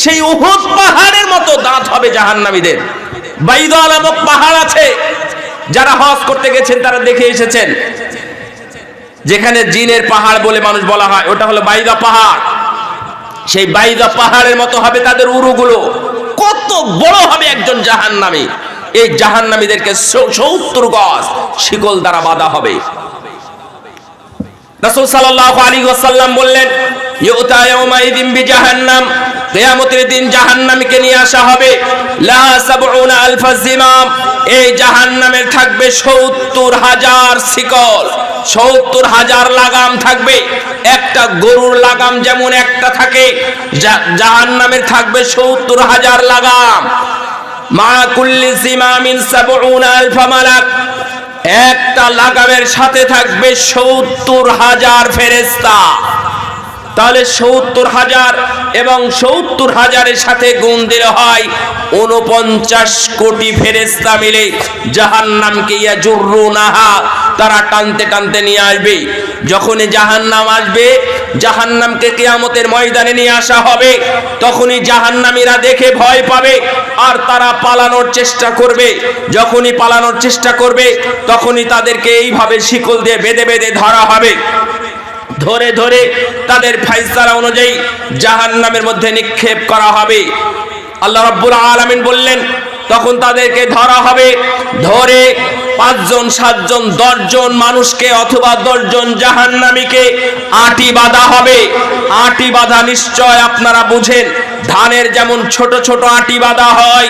সেই উহুদ পাহাড়ের মতো দাঁত হবে জাহান্নামীদের। বাইদা নামক পাহাড় আছে, যারা হজ করতে গেছেন তারা দেখে এসেছেন, যেখানে জিনের পাহাড় বলে মানুষ বলা হয়, ওটা হলো বাইদা পাহাড়। সেই বাইদা পাহাড়ের মতো হবে তাদের উরুগুলো। কত বড় হবে একজন জাহান্নামী! এই জাহান্নামীদেরকে 70 গজ শিকল দ্বারা বাঁধা হবে। রাসূল সাল্লাল্লাহু আলাইহি ওয়াসাল্লাম বললেন, ইউতা ইয়াউমাইযিন বিজাহান্নাম, কিয়ামতের দিন জাহান্নামীকে নিয়ে আসা হবে। লা ৭০,০০০ জিমাম, এই জাহান্নামের থাকবে ৭০,০০০ শিকল, ৭০,০০০ লাগাম থাকবে। একটা গরুর লাগাম যেমন একটা থাকে, জাহান্নামের থাকবে ৭০,০০০ লাগাম। মা কুল্লি জিমামিন ৭০,০০০ মালাক, একটা লাগামের সাথে থাকবে ৭০,০০০ ফেরেশতা। তাহলে ৭০,০০০ এবং ৭০,০০০-এর সাথে গুণ দিলে হয় ৪৯ কোটি ফেরেশতা মিলে জাহান্নামকে ইয়াজুরুনাহা, তারা টানতে টানতে নিয়ে আসবে। যখনই জাহান্নাম আসবে, জাহান্নামকে কিয়ামতের ময়দানে নিয়ে আসা হবে, তখনই জাহান্নামীরা দেখে ভয় পাবে আর তারা পালানোর চেষ্টা করবে। যখনই পালানোর চেষ্টা করবে, তখনই তাদেরকে এইভাবে শিকল দিয়ে বেঁধে বেঁধে ধরা হবে। ধরে ধরে তাদের ফায়সালা অনুযায়ী জাহান্নামের মধ্যে নিক্ষেপ করা হবে। আল্লাহ রাব্বুল আলামিন বললেন, তখন তাদেরকে ধরা হবে, ধরে ৫ জন ৭ জন ১০ জন মানুষকে অথবা ১০ জন জাহান্নামীকে আটি বাঁধা হবে। আটি বাঁধা নিশ্চয় আপনারা বুঝেন, ধানের যেমন ছোট ছোট আটি বাঁধা হয়,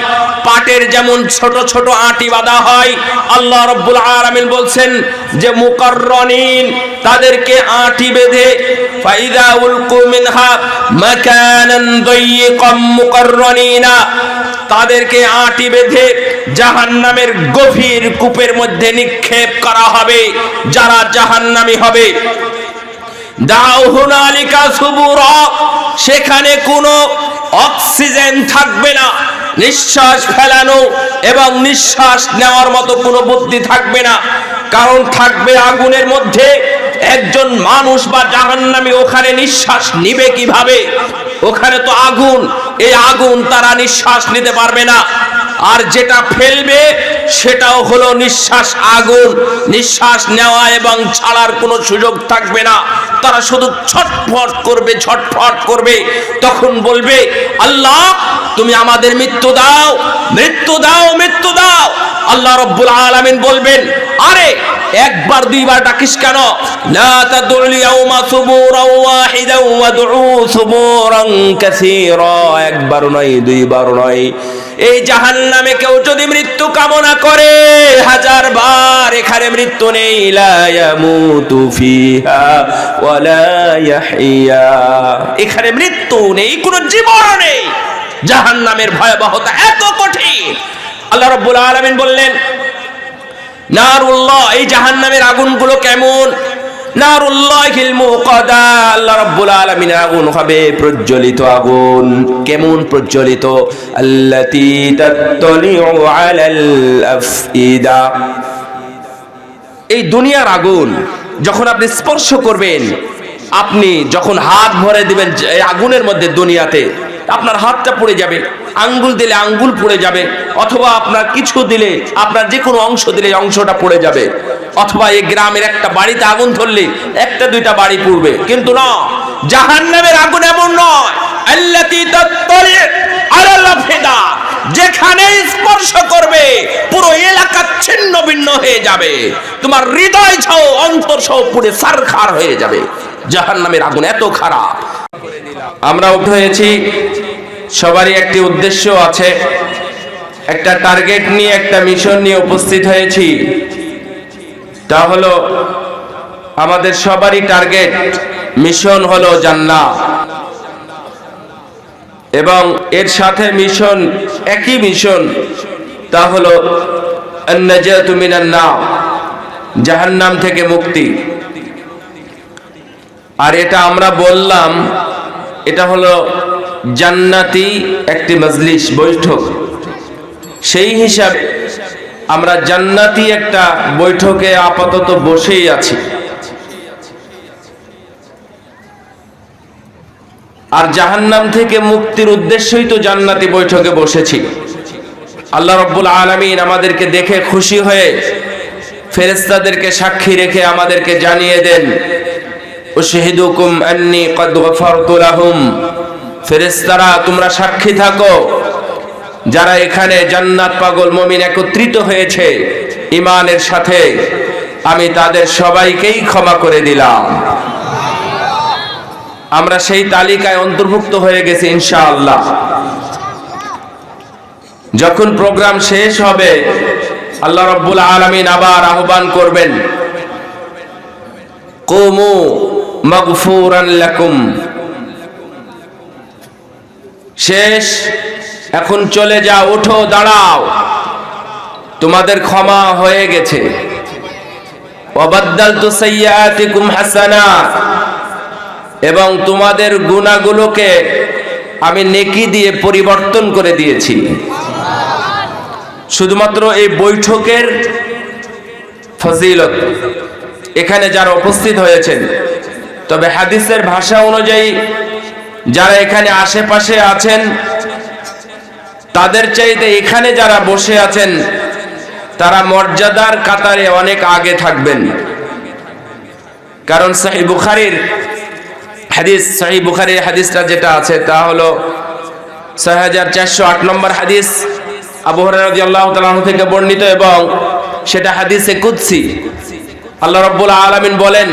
পাটের যেমন ছোট ছোট আটি বাঁধা হয়, আল্লাহ রাব্বুল আলামিন বলছেন যে মুকাররনিন, তাদেরকে আটি বেঁধে ফাইদা উলকু মিনহা মাকানান দায়িকাম মুকাররনিনা, তাদেরকে আটি বেঁধে জাহান্নামের গভীর কূপের মধ্যে নিক্ষেপ করা হবে। যারা জাহান্নামী হবে, দাউ হুনালিকা সুবুরা, সেখানে কোনো অক্সিজেন থাকবে না, নিঃশ্বাস ফেলানো এবং নিঃশ্বাস নেওয়ার মতো কোনো বুদ্ধি থাকবে না। কারণ থাকবে আগুনের মধ্যে। একজন মানুষ বা জাহান্নামী ওখানে নিঃশ্বাস নিবে কিভাবে? ওখানে তো আগুন, এই আগুন তারা নিঃশ্বাস নিতে পারবে না। আর যেটা ফেলবে সেটাও হলো নিঃশ্বাস আগুন, নিঃশ্বাস নেওয়া এবং ছাড়ার কোনো সুযোগ থাকবে না। তারা শুধু ছটফট করবে, ছটফট করবে। তখন বলবে, আল্লাহ তুমি আমাদের মৃত্যু দাও, মৃত্যু দাও, মৃত্যু দাও। আল্লাহ রাব্বুল আলামিন বলবেন, আরে একবার দুইবার ডাকিস কেন? লা তাদউল ইয়াউমা সুবুরান ওয়াহিদান ওয়াদউ সুবুরান কাসীরা, একবার নয় দুইবার নয়। এই জাহান্নামে কেউ যদি মৃত্যু কামনা করে 1000 বার, এখানে মৃত্যু নেই। লা ইয়ামুতু ফিহা ওয়ালা ইয়াহইয়া, এখানে মৃত্যু নেই, কোনো জীবন নেই। জাহান্নামের ভয়াবহতা এত কঠিন। আল্লাহ রাব্বুল আলামিন বললেন, নারুল্লাহ, এই জাহান্নামের আগুনগুলো কেমন? নারুল্লাহিল মুকাদা, আল্লাহ রাব্বুল আলামিনের আগুন হবে প্রজ্বলিত আগুন। কেমন প্রজ্বলিত? আল্লাতী তাত্তালিউ আলাল আফইদা, এই দুনিয়ার আগুন যখন আপনি স্পর্শ করবেন, আপনি যখন হাত ভরে দিবেন এই আগুনের মধ্যে, দুনিয়াতে আপনার হাতটা পুড়ে যাবে, আঙ্গুল দিলে আঙ্গুল পুড়ে যাবে, অথবা আপনার কিছু দিলে, আপনার যে কোনো অংশ দিলে অংশটা পুড়ে যাবে, অথবা এই গ্রামের একটা বাড়িতে আগুন ধরলে একটা দুইটা বাড়ি পুড়বে। কিন্তু না, জাহান্নামের আগুন এমন নয়। আল্লাতী তাত্তালিউ আলাল আফইদা, যেখানে স্পর্শ করবে পুরো এলাকা ছিন্ন ভিন্ন হয়ে যাবে, তোমার হৃদয় সহ অন্তর সহ পুড়ে ছারখার হয়ে যাবে। জাহান্নামের আগুন এত খারাপ। আমরা হয়েছি, সবারই একটি উদ্দেশ্য আছে, একটা টার্গেট নিয়ে, একটা মিশন নিয়ে উপস্থিত হয়েছি। তা হলো আমাদের সবারই টার্গেট, মিশন হলো জান্নাত, এবং এর সাথে মিশন, একই মিশন, তা হলো আন-নাজাতু মিনান নার, জাহান্নাম থেকে মুক্তি। আর এটা আমরা বললাম, এটা হলো জান্নাতি একটি মজলিস, বৈঠক। সেই হিসাবে আমরা জান্নাতি একটা বৈঠকে আপাতত বসেই আছি। আর জাহান্নাম থেকে মুক্তির উদ্দেশ্যই তো জান্নাতি বৈঠকে বসেছি। আল্লাহ রাব্বুল আলামিন আমাদেরকে দেখে খুশি হয়ে ফেরেশতাদেরকে সাক্ষী রেখে আমাদেরকে জানিয়ে দেন, উশহিদুকুম আন্নী ক্বাদ গফারতু লাহুম। ফেরেশতারা তোমরা সাক্ষী থাকো, যারা এখানে জান্নাত পাগল মুমিন একত্রিত হয়েছে ঈমানের সাথে, আমি তাদের সবাইকেই ক্ষমা করে দিলাম। আমরা সেই তালিকায় অন্তর্ভুক্ত হয়ে গেছি ইনশাআল্লাহ। যখন প্রোগ্রাম শেষ হবে আল্লাহ রাব্বুল আলামিন আবার আহ্বান করবেন, কুমু মাগফুরান লাকুম। শেষ, এখন চলে যাও, ওঠো, দাঁড়াও, তোমাদের ক্ষমা হয়ে গেছে। ওয়াবাদদালতু সাইয়্যাতিকুম হাসানাত, এবং তোমাদের গুনাহগুলোকে আমি নেকি দিয়ে পরিবর্তন করে দিয়েছি। শুধুমাত্র এই বৈঠকের ফজিলত এখানে যারা উপস্থিত হয়েছেন, তবে হাদিসের ভাষা অনুযায়ী যারা এখানে আশেপাশে আছেন তাদের চাইতে এখানে যারা বসে আছেন তারা মর্যাদার কাতারে অনেক আগে থাকবেন। কারণ সহিহ বুখারীর হাদিস, সহিহ বুখারীর হাদিসটা যেটা আছে তা হলো 6408 নম্বর হাদিস, আবু হুরায়রা রাদিয়াল্লাহু তাআলা আনহু থেকে বর্ণিত, এবং সেটা হাদিসে কুদসি। আল্লাহ রাব্বুল আলামিন বলেন,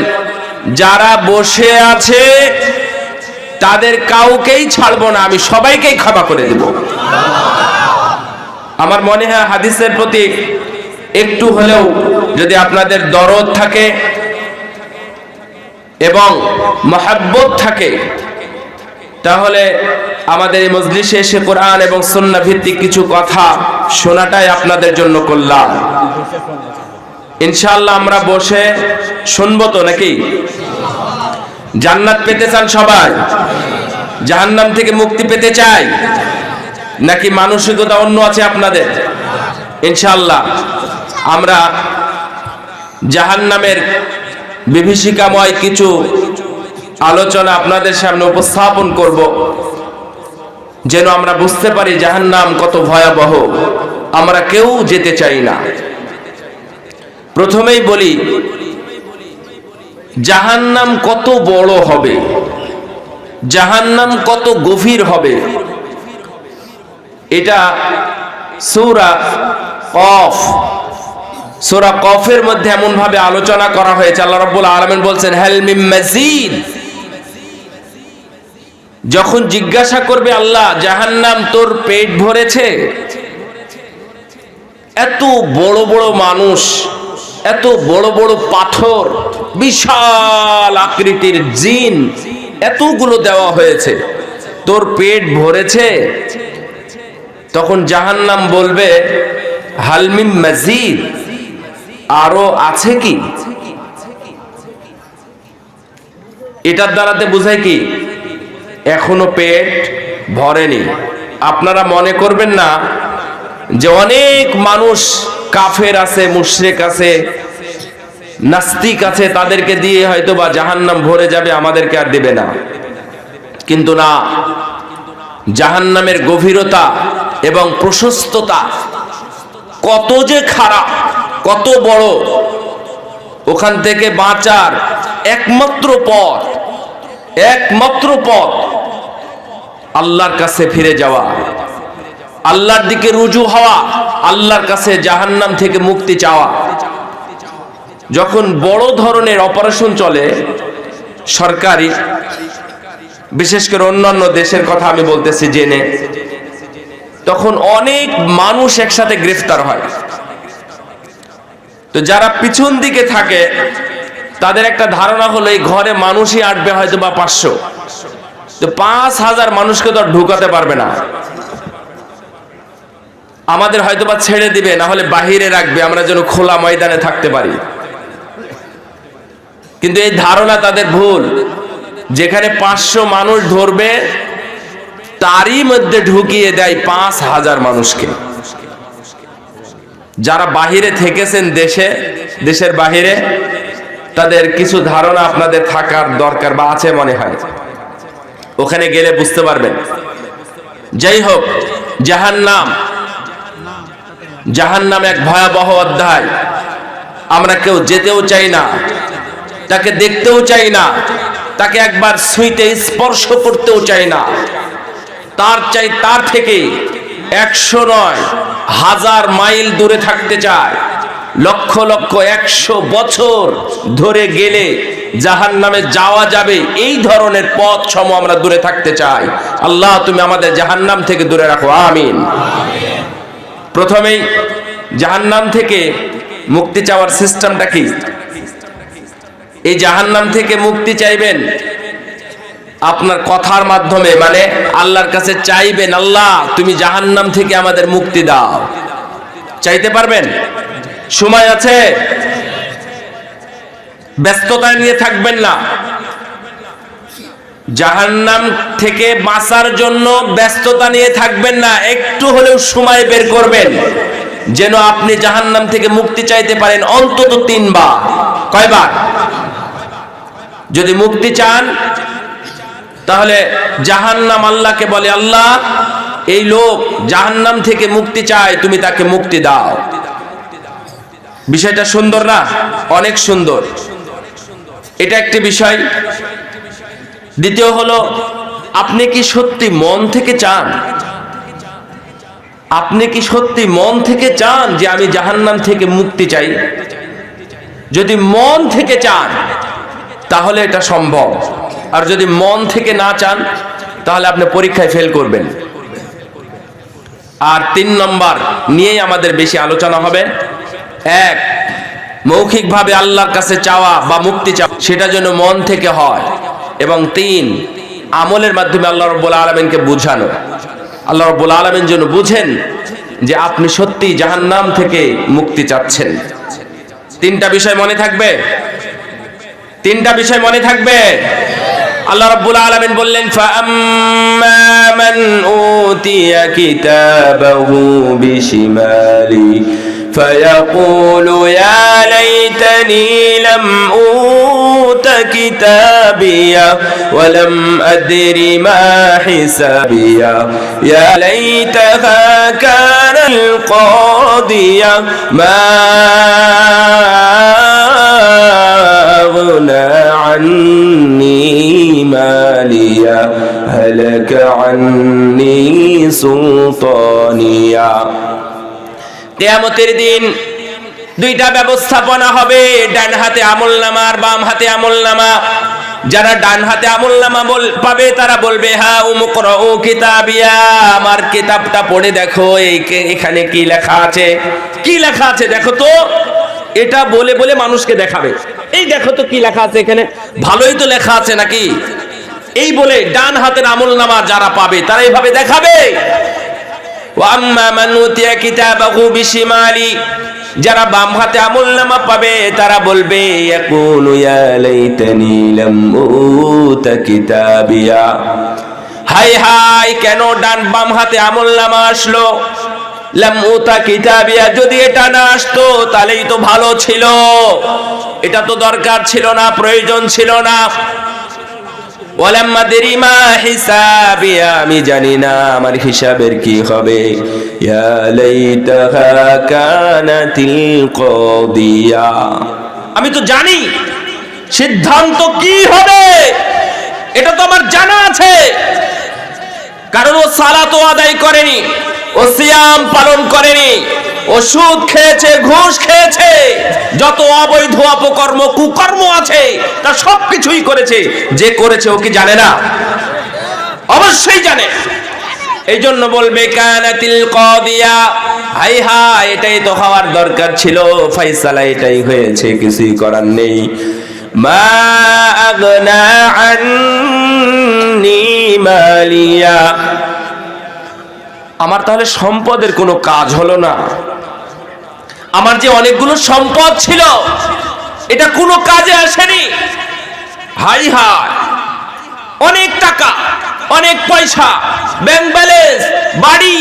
যারা বসে আছে তাদের কাউকেই ছাড়বো না, আমি সবাইকেই ক্ষমা করে দেব। আমার মনে হয় হাদিসের প্রতি একটু হলেও যদি আপনাদের দরদ থাকে এবং মহব্বত থাকে, তাহলে আমাদের এই মজলিসে এসে কোরআন এবং সুন্নাহ ভিত্তিক কিছু কথা শোনাটাই আপনাদের জন্য কল্যাণ। ইনশাআল্লাহ আমরা বসে শুনবো তো নাকি? জান্নাত পেতে চান সবাই? জাহান্নাম থেকে মুক্তি পেতে চাই নাকি মানসিকতা অন্য আছে আপনাদের? ইনশাআল্লাহ আমরা জাহান্নামের বিভীষিকাময় কিছু আলোচনা আপনাদের সামনে উপস্থাপন করব, যেন আমরা বুঝতে পারি জাহান্নাম কত ভয়াবহ, আমরা কেউ যেতে চাই না। প্রথমেই বলি, জাহান্নাম কত বড় হবে, জাহান্নাম কত গভীর হবে, এটা সূরা কফ, সূরা কফের মধ্যে এমন ভাবে আলোচনা করা হয়েছে। আল্লাহ রাব্বুল আলামিন বলছেন, হাল মিন মাজিদ। যখন জিজ্ঞাসা করবে আল্লাহ, জাহান্নাম তোর পেট ভরেছে? এত বড় বড় মানুষ, এত বড় বড় পাথর, বিশাল আকৃতির জিন, এতগুলো দেওয়া হয়েছে, তোর পেট ভরেছে? তখন জাহান্নাম বলবে, হাল মিন মাজিদ, আরো আছে কি? এটার দ্বারাতে বোঝায় কি এখনো পেট ভরেনি। আপনারা মনে করবেন না যে অনেক মানুষ কাফের আছে, মুশরিক আছে, নাস্তিক আছে, তাদেরকে দিয়ে হয়তো বা জাহান্নাম ভরে যাবে, আমাদেরকে আর দেবে না। কিন্তু না, জাহান্নামের গভীরতা এবং প্রশস্ততা কত যে খারাপ, কত বড়, ওখান থেকে বাঁচার একমাত্র পথ আল্লাহর কাছে ফিরে যাওয়া, আল্লাহর দিকে রুজু হওয়া, আল্লাহর কাছে জাহান্নাম থেকে মুক্তি চাওয়া। যখন বড় ধরনের অপারেশন চলে সরকারি, বিশেষ করে অন্যান্য দেশের কথা আমি বলতেছি জেনে, তখন অনেক মানুষ একসাথে গ্রেফতার হয়। তো যারা পিছন দিকে থাকে তাদের একটা ধারণা হলো এই ঘরে মানুষই আটবে হয়তো বা 500, তো 5000 মানুষকে তো আর ঢুকাতে পারবে না, আমাদের হয়তো বা ছেড়ে দিবে, না হলে বাহিরে রাখবে, আমরা যেন খোলা ময়দানে থাকতে পারি। কিন্তু এই ধারণা তাদের ভুল। যেখানে 500 মানুষ ধরবে তারই মধ্যে ঢুকিয়ে দেয় 5000 মানুষকে। যারা বাহিরে থেকেছেন, দেশের বাহিরে, তাদের কিছু ধারণা আপনাদের থাকার দরকার বা আছে মনে হয়। ওখানে গেলে বুঝতে পারবেন। যাই হোক, জাহান্নাম এক ভয়াবহ অধ্যায়। আমরা কেউ যেতেও চাই না, তাকে দেখতেও চাই না, তাকে একবার ছুঁইতে স্পর্শ করতেও চাই না। তার থেকে 100 নয় 1000 মাইল দূরে থাকতে চায়। লক্ষ লক্ষ 100 বছর ধরে গেলে জাহান্নামে যাওয়া যাবে, এই ধরনের পথ সম আমরা দূরে থাকতে চাই। আল্লাহ তুমি আমাদের জাহান্নাম থেকে দূরে রাখো, আমিন। প্রথমেই জাহান্নাম থেকে মুক্তি চাওয়ার সিস্টেমটা কি? এই জাহান্নাম থেকে মুক্তি চাইবেন আপনার কথার মাধ্যমে, মানে আল্লাহর কাছে চাইবেন, আল্লাহ তুমি জাহান্নাম থেকে আমাদের মুক্তি দাও। চাইতে পারবেন? সময় আছে, ব্যস্ততা নিয়ে থাকবেন না। জাহান্নাম থেকে বাঁচার জন্য ব্যস্ততা নিয়ে থাকবেন না, একটু হলেও সময় বের করবেন যেন আপনি জাহান্নাম থেকে মুক্তি চাইতে পারেন অন্তত 3 বার। কয়বার? যদি মুক্তি চান তাহলে জাহান্নাম আল্লাহকে বলে, আল্লাহ এই লোক জাহান্নাম থেকে মুক্তি চায়, তুমি তাকে মুক্তি দাও। বিষয়টা সুন্দর না? অনেক সুন্দর। এটা একটি বিষয়। দ্বিতীয় হলো, আপনি কি সত্যি মন থেকে চান? আপনি কি সত্যি মন থেকে চান যে আমি জাহান্নাম থেকে মুক্তি চাই? যদি মন থেকে চান তাহলে এটা সম্ভব, আর যদি মন থেকে না চান তাহলে আপনি পরীক্ষায় ফেল করবেন। আর 3 নম্বর নিয়েই আমাদের বেশি আলোচনা হবে। 1, মৌখিকভাবে আল্লাহর কাছে চাওয়া বা মুক্তি চাওয়া, সেটা যেন মন থেকে হয়। এবং 3, আমলের মাধ্যমে আল্লাহ রাব্বুল আলামিনকে বুঝানো। আল্লাহ রাব্বুল আলামিন যেন বুঝেন যে আপনি সত্যি জাহান্নাম থেকে মুক্তি চাচ্ছেন। 3টা বিষয় মনে থাকবে? 3টা বিষয় মনে থাকবে? আল্লাহ রাব্বুল আলামিন বললেন, ফাআম্মা মান উতিয়া কিতাবাহু বিশিমালি ফায়াকুলু ইয়া লাইতানি লাম উতা কিতাবিয়া ওয়া লাম আদরি মা হিসাবিয়া ইয়া লাইতাহা কানাল কাদিয়া মা আগনা আন্নি মালিয়া হালাকা আন্নি সুলতানিয়া। কিয়ামতের দিন 2টা ব্যবস্থাপনা হবে, ডান হাতে আমলনামা আর বাম হাতে আমলনামা। যারা ডান হাতে আমলনামা পাবে তারা বলবে, হ্যাঁ উমুকরাউ কিতাবিয়া, আমার কিতাবটা পড়ে দেখো এখানে কি লেখা আছে, কি লেখা আছে দেখো তো। এটা বলে বলে মানুষকে দেখাবে, এই দেখো তো কি লেখা আছে এখানে, ভালোই তো লেখা আছে নাকি, এই বলে ডান হাতের আমলনামা যারা পাবে তারা এইভাবে দেখাবে। ওয়া আম্মা মান উতিয়া কিতাবাহু বিশিমালি, যারা বাম হাতে আমলনামা পাবে তারা বলবে, ইয়াকুলু ইয়া লাইতানি লাম উতা কিতাবিয়া, হায় হায় কেন ডান বাম হাতে আমলনামা আসলো। লাম উতা কিতাবিয়া, যদি এটা না আসতো তাহলেই তো ভালো ছিল, এটা তো দরকার ছিল না, প্রয়োজন ছিল না। ওয়ালাম আদরি মা হিসাবিয়া, আমি জানি না আমার হিসাবের কি হবে। ইয়া লাইতাহা কানাতিল কাদিয়া, আমি তো জানি সিদ্ধান্ত কি হবে, এটা তো আমার জানা আছে। কারণ ও সালাতও আদায় করেনি, ও সিয়াম পালন করেনি, ও সুদ খেয়েছে, ঘুষ খেয়েছে, যত অবৈধ অপকর্ম কুকর্ম আছে তা সবকিছুই করেছে। যে করেছে ও কি জানে না? অবশ্যই জানে। এই জন্য বলবে কানাতিল কাদিয়া, হাই হাই এটাই তো হওয়ার দরকার ছিল, ফয়সালা এটাই হয়েছে, কিছুই করার নেই। মা আগনা আন্নি মালিয়া, আমার তাহলে সম্পদের কোনো কাজ হলো না, আমার যে অনেকগুলো সম্পদ ছিল এটা কোনো কাজে আসেনি। হাই হাই, অনেক টাকা, অনেক পয়সা, ব্যাংক ব্যালেন্স, বাড়ি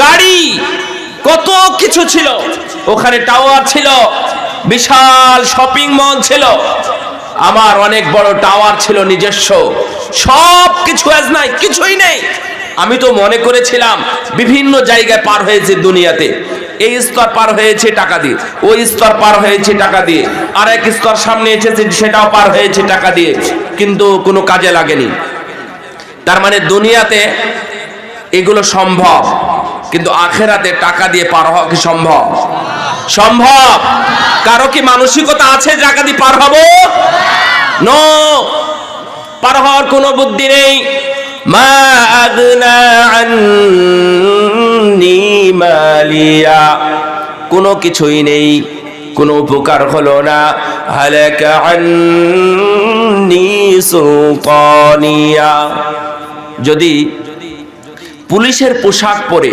গাড়ি, কত কিছু ছিল, ওখানে টাওয়ার ছিল, বিশাল শপিং মল ছিল, আমার অনেক বড় টাওয়ার ছিল নিজস্ব, সব কিছু আজ নাই, কিছুই নেই। আমি তো মনে করেছিলাম বিভিন্ন জায়গায় পার হয়েছে দুনিয়াতে, এই স্তর পার হয়েছে টাকা দিয়ে, ওই স্তর পার হয়েছে টাকা দিয়ে, আর এক স্তর সামনে এসেছে সেটাও পার হয়েছে টাকা দিয়ে, কিন্তু কোনো কাজে লাগেনি। তার মানে দুনিয়াতে এগুলো সম্ভব, কিন্তু আখেরাতে টাকা দিয়ে পার হওয়া কি সম্ভব? সম্ভব। কারো কি মানসিকতা আছে টাকা দিয়ে পার হবো? নো, পার হওয়ার কোনো বুদ্ধি নেই। মা আগনা আন্নি মালিয়া, কোনো কিছুই নেই, কোনো উপকার হলো না। হালাকা আন্নি সুলতানিয়া, যদি পুলিশের পোশাক পরে,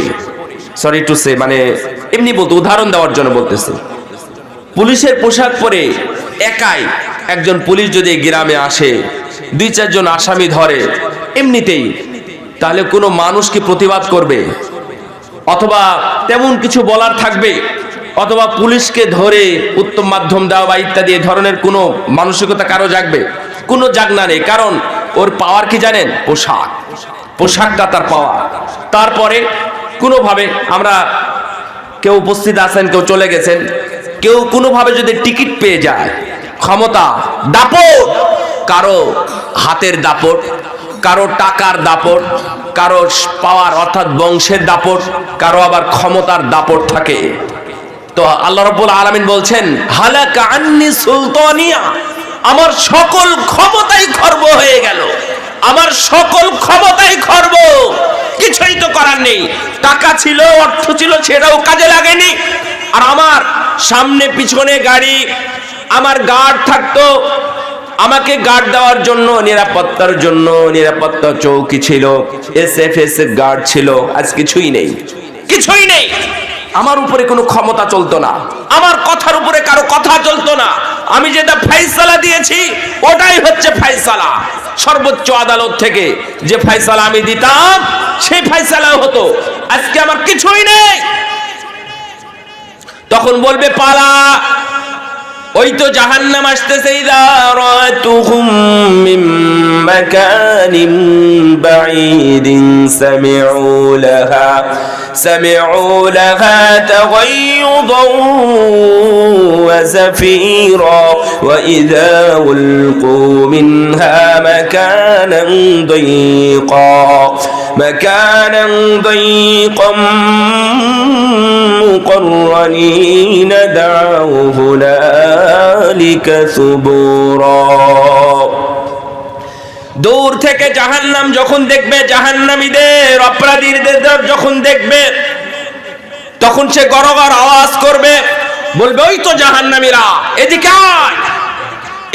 সরি টু সে, মানে এমনি বলতে, উদাহরণ দেওয়ার জন্য বলতেছে, পুলিশের পোশাক পরে একাই একজন পুলিশ যদি গ্রামে আসে, 2-4 জন আসামি ধরে এমনিতেই, তাহলে কোনো মানুষ কি প্রতিবাদ করবে? অথবা তেমন কিছু বলার থাকবে? অথবা পুলিশকে ধরে উত্তম মাধ্যম দেওয়া বা ইত্যাদি এই ধরনের কোনো মানসিকতা কারো জাগবে? কোনো জাগনা নেই। কারণ ওর পাওয়ার কি জানেন? পোশাক, পোশাকটা তার পাওয়া। তারপরে কোনোভাবে আমরা, কেউ উপস্থিত আছেন, কেউ চলে গেছেন, কেউ কোনোভাবে যদি টিকিট পেয়ে যায়, ক্ষমতা, দাপট, কারো হাতের দাপট, কারো টাকার দাপট, কারো পাওয়ার অর্থাৎ বংশের দাপট, কারো আবার ক্ষমতার দাপট থাকে। তো আল্লাহ রাব্বুল আলামিন বলছেন, হালাকা আন্নি সুলতানিয়া, আমার সকল ক্ষমতাই খর্ব হয়ে গেল, আমার সকল ক্ষমতাই খর্ব, কিছুই তো করার নেই। টাকা ছিল, অর্থ ছিল, সেটাও কাজে লাগেনি। আর আমার সামনে পিছনে গাড়ি, আমার গার্ড থাকতো, আমাকে গার্ড দেওয়ার জন্য, নিরাপত্তার জন্য নিরাপত্তা চৌকি ছিল, এসএফএস এর গার্ড ছিল, আজ কিছুই নেই, কিছুই নেই। আমার উপরে কোনো ক্ষমতা চলতো না, আমার কথার উপরে কারো কথা চলতো না। আমি যেটা ফয়সালা দিয়েছি ওটাই হচ্ছে ফয়সালা। সর্বোচ্চ আদালত থেকে যে ফয়সালা আমি দিতাম সেই ফয়সালা হতো। আজকে আমার কিছুই নেই। তখন বলবে পালা, ওই তো জাহান্নাম আসতেছে। ইযা রাতুহুম মিন মাকানিন বাঈদিন সামি'উ লাহা তাগায়্যুদান ওয়া যাফীরা ওয়া ইযা উলকূ মিনহা মাকানান দায়ীকান মুকাররানীন দা'উ হুনালিকা সুবুরা। দূর থেকে জাহান্নাম যখন দেখবে, জাহান্নামীদের, অপরাধীদের যখন দেখবে, তখন সে গড়গড় আওয়াজ করবে, বলবে ওই তো জাহান্নামীরা, এদিকে আয়,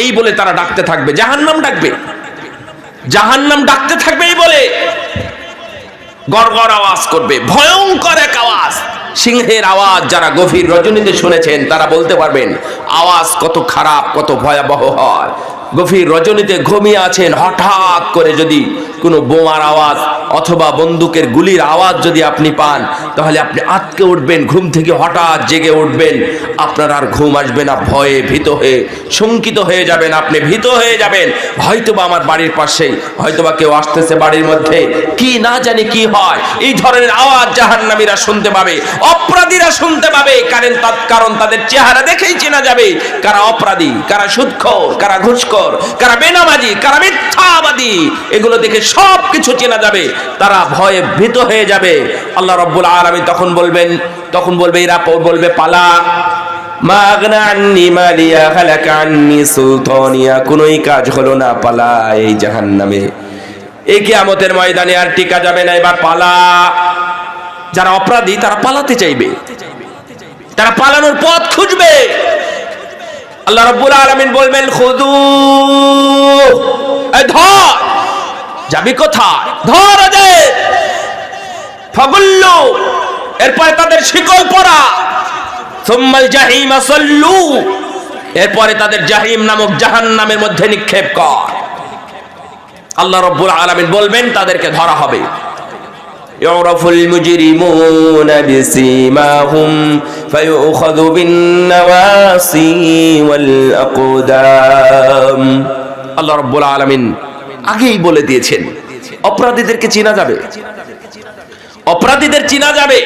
এই বলে তারা ডাকতে থাকবে। জাহান্নাম ডাকবে, জাহান্নাম ডাকতে থাকবে, এই বলে গড়গড় আওয়াজ করবে, ভয়ঙ্কর এক আওয়াজ, সিংহের আওয়াজ। যারা গভীর রজনীতে শুনেছেন তারা বলতে পারবেন আওয়াজ কত খারাপ, কত ভয়াবহ হয়। গভীর রজনীতে ঘুমিয়ে আছেন, হঠাৎ করে যদি কোনো বোমার আওয়াজ অথবা বন্দুকের গুলির আওয়াজ যদি আপনি পান, তাহলে আপনি আটকে উঠবেন, ঘুম থেকে হঠাৎ জেগে উঠবেন, আপনার আর ঘুম আসবে না, ভয়ে ভীত হয়ে শঙ্কিত হয়ে যাবেন, আপনি ভীত হয়ে যাবেন। হয়তোবা আমার বাড়ির পাশেই হয়তোবা কেউ আসতেছে, বাড়ির মধ্যে কি না জানি কি হয়, এই ধরনের আওয়াজ জাহান্নামীরা শুনতে পাবে, অপরাধীরা শুনতে পাবে। কারণ তাদের চেহারা দেখেই চেনা যাবে কারা অপরাধী, কারা সুদখোর, কারা ঘুষখোর, কারা বেনামাজি, কারা মিথ্যাবাদী। এগুলো দেখে সব কিছু চেনা যাবে, তারা ভয়ে ভীত হয়ে যাবে। আল্লাহ রাব্বুল আলামিন তখন বলবে এরা বলবে পালা, মা আগনা আন্নি মালিয়া হালাকা আন্নি সুলতানিয়া, কোনোই কাজ হলো না, পালা এই জাহান্নামে। এই কিয়ামতের ময়দানে আর টিকা যাবে না, এবার পালা। যারা অপরাধী তারা পালাতে চাইবে, তারা পালানোর পথ খুঁজবে। আল্লাহ রাব্বুল আলামিন বলবেন খুযু, ধর, যাবি কোথায়, ধর ওদের, ফাগুল্লু, এরপরে তাদের শিকল পরা, সুম্মাল জাহিমা সাল্লু, এরপরে তাদের জাহিম নামক জাহান্নামের মধ্যে নিক্ষেপ কর। আল্লাহ রাব্বুল আলামিন বলবেন তাদেরকে ধরা হবে। ইউরাফুল মুজরিমুনা বিসীমাহুম ফায়ুখাযু বিন-নাওয়াসি ওয়াল আকদাম। আল্লাহ রাব্বুল আলামিন আগেই বলে দিয়েছেন অপরাধীদেরকে চেনা যাবে, অপরাধীদের চেনা যাবে।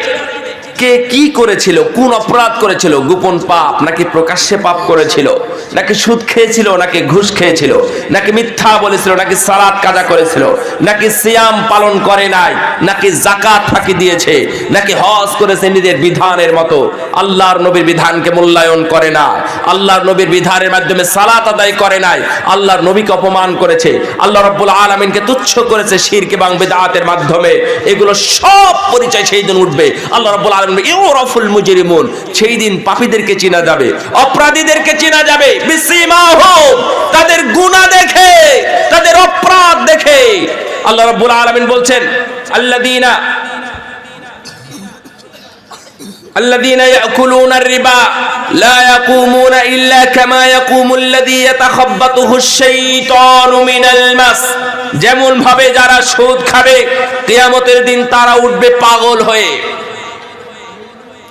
কে কি করেছিল, কোন অপরাধ করেছিল, গোপন পাপ নাকি প্রকাশ্যে পাপ করেছিল, নাকি সুদ খেয়েছিল নাকি ঘুষ খেয়েছিল, নাকি মিথ্যা বলেছিল, নাকি সালাত কাজা করেছিল, নাকি সিয়াম পালন করে নাই, নাকি যাকাত ফাঁকি দিয়েছে, নাকি হজ করেছে নিজের বিধানের মতো, আল্লাহর নবীর বিধানকে মূল্যায়ন করে না, আল্লাহর নবীর বিধানের মাধ্যমে সালাত আদায় করে নাই, আল্লাহর নবীকে অপমান করেছে, আল্লাহ রাব্বুল আলামিনকে তুচ্ছ করেছে শিরক এবং বিদআতের মাধ্যমে। এগুলো সব পরিচয় সেই দিন উঠবে। আল্লাহ রাব্বুল আলামিন ইউরাফুল মুজরিমুন, সেই দিন পাপীদেরকে চেনা যাবে, অপরাধীদেরকে চেনা যাবে বিসীমাহুম, তাদের গুনাহ দেখে, তাদের অপরাধ দেখে। আল্লাহ রাব্বুল আলামিন বলছেন আল্লাযীনা ইয়াকুলুনা আর-রিবা লা ইয়াকুমুনা ইল্লা কামা ইয়াকুমুল লাযী ইয়াতাখাব্বাতুহু আশ-শাইতানু মিনাল মাস। যেমন ভাবে যারা সুদ খাবে কিয়ামতের দিন তারা উঠবে পাগল হয়ে।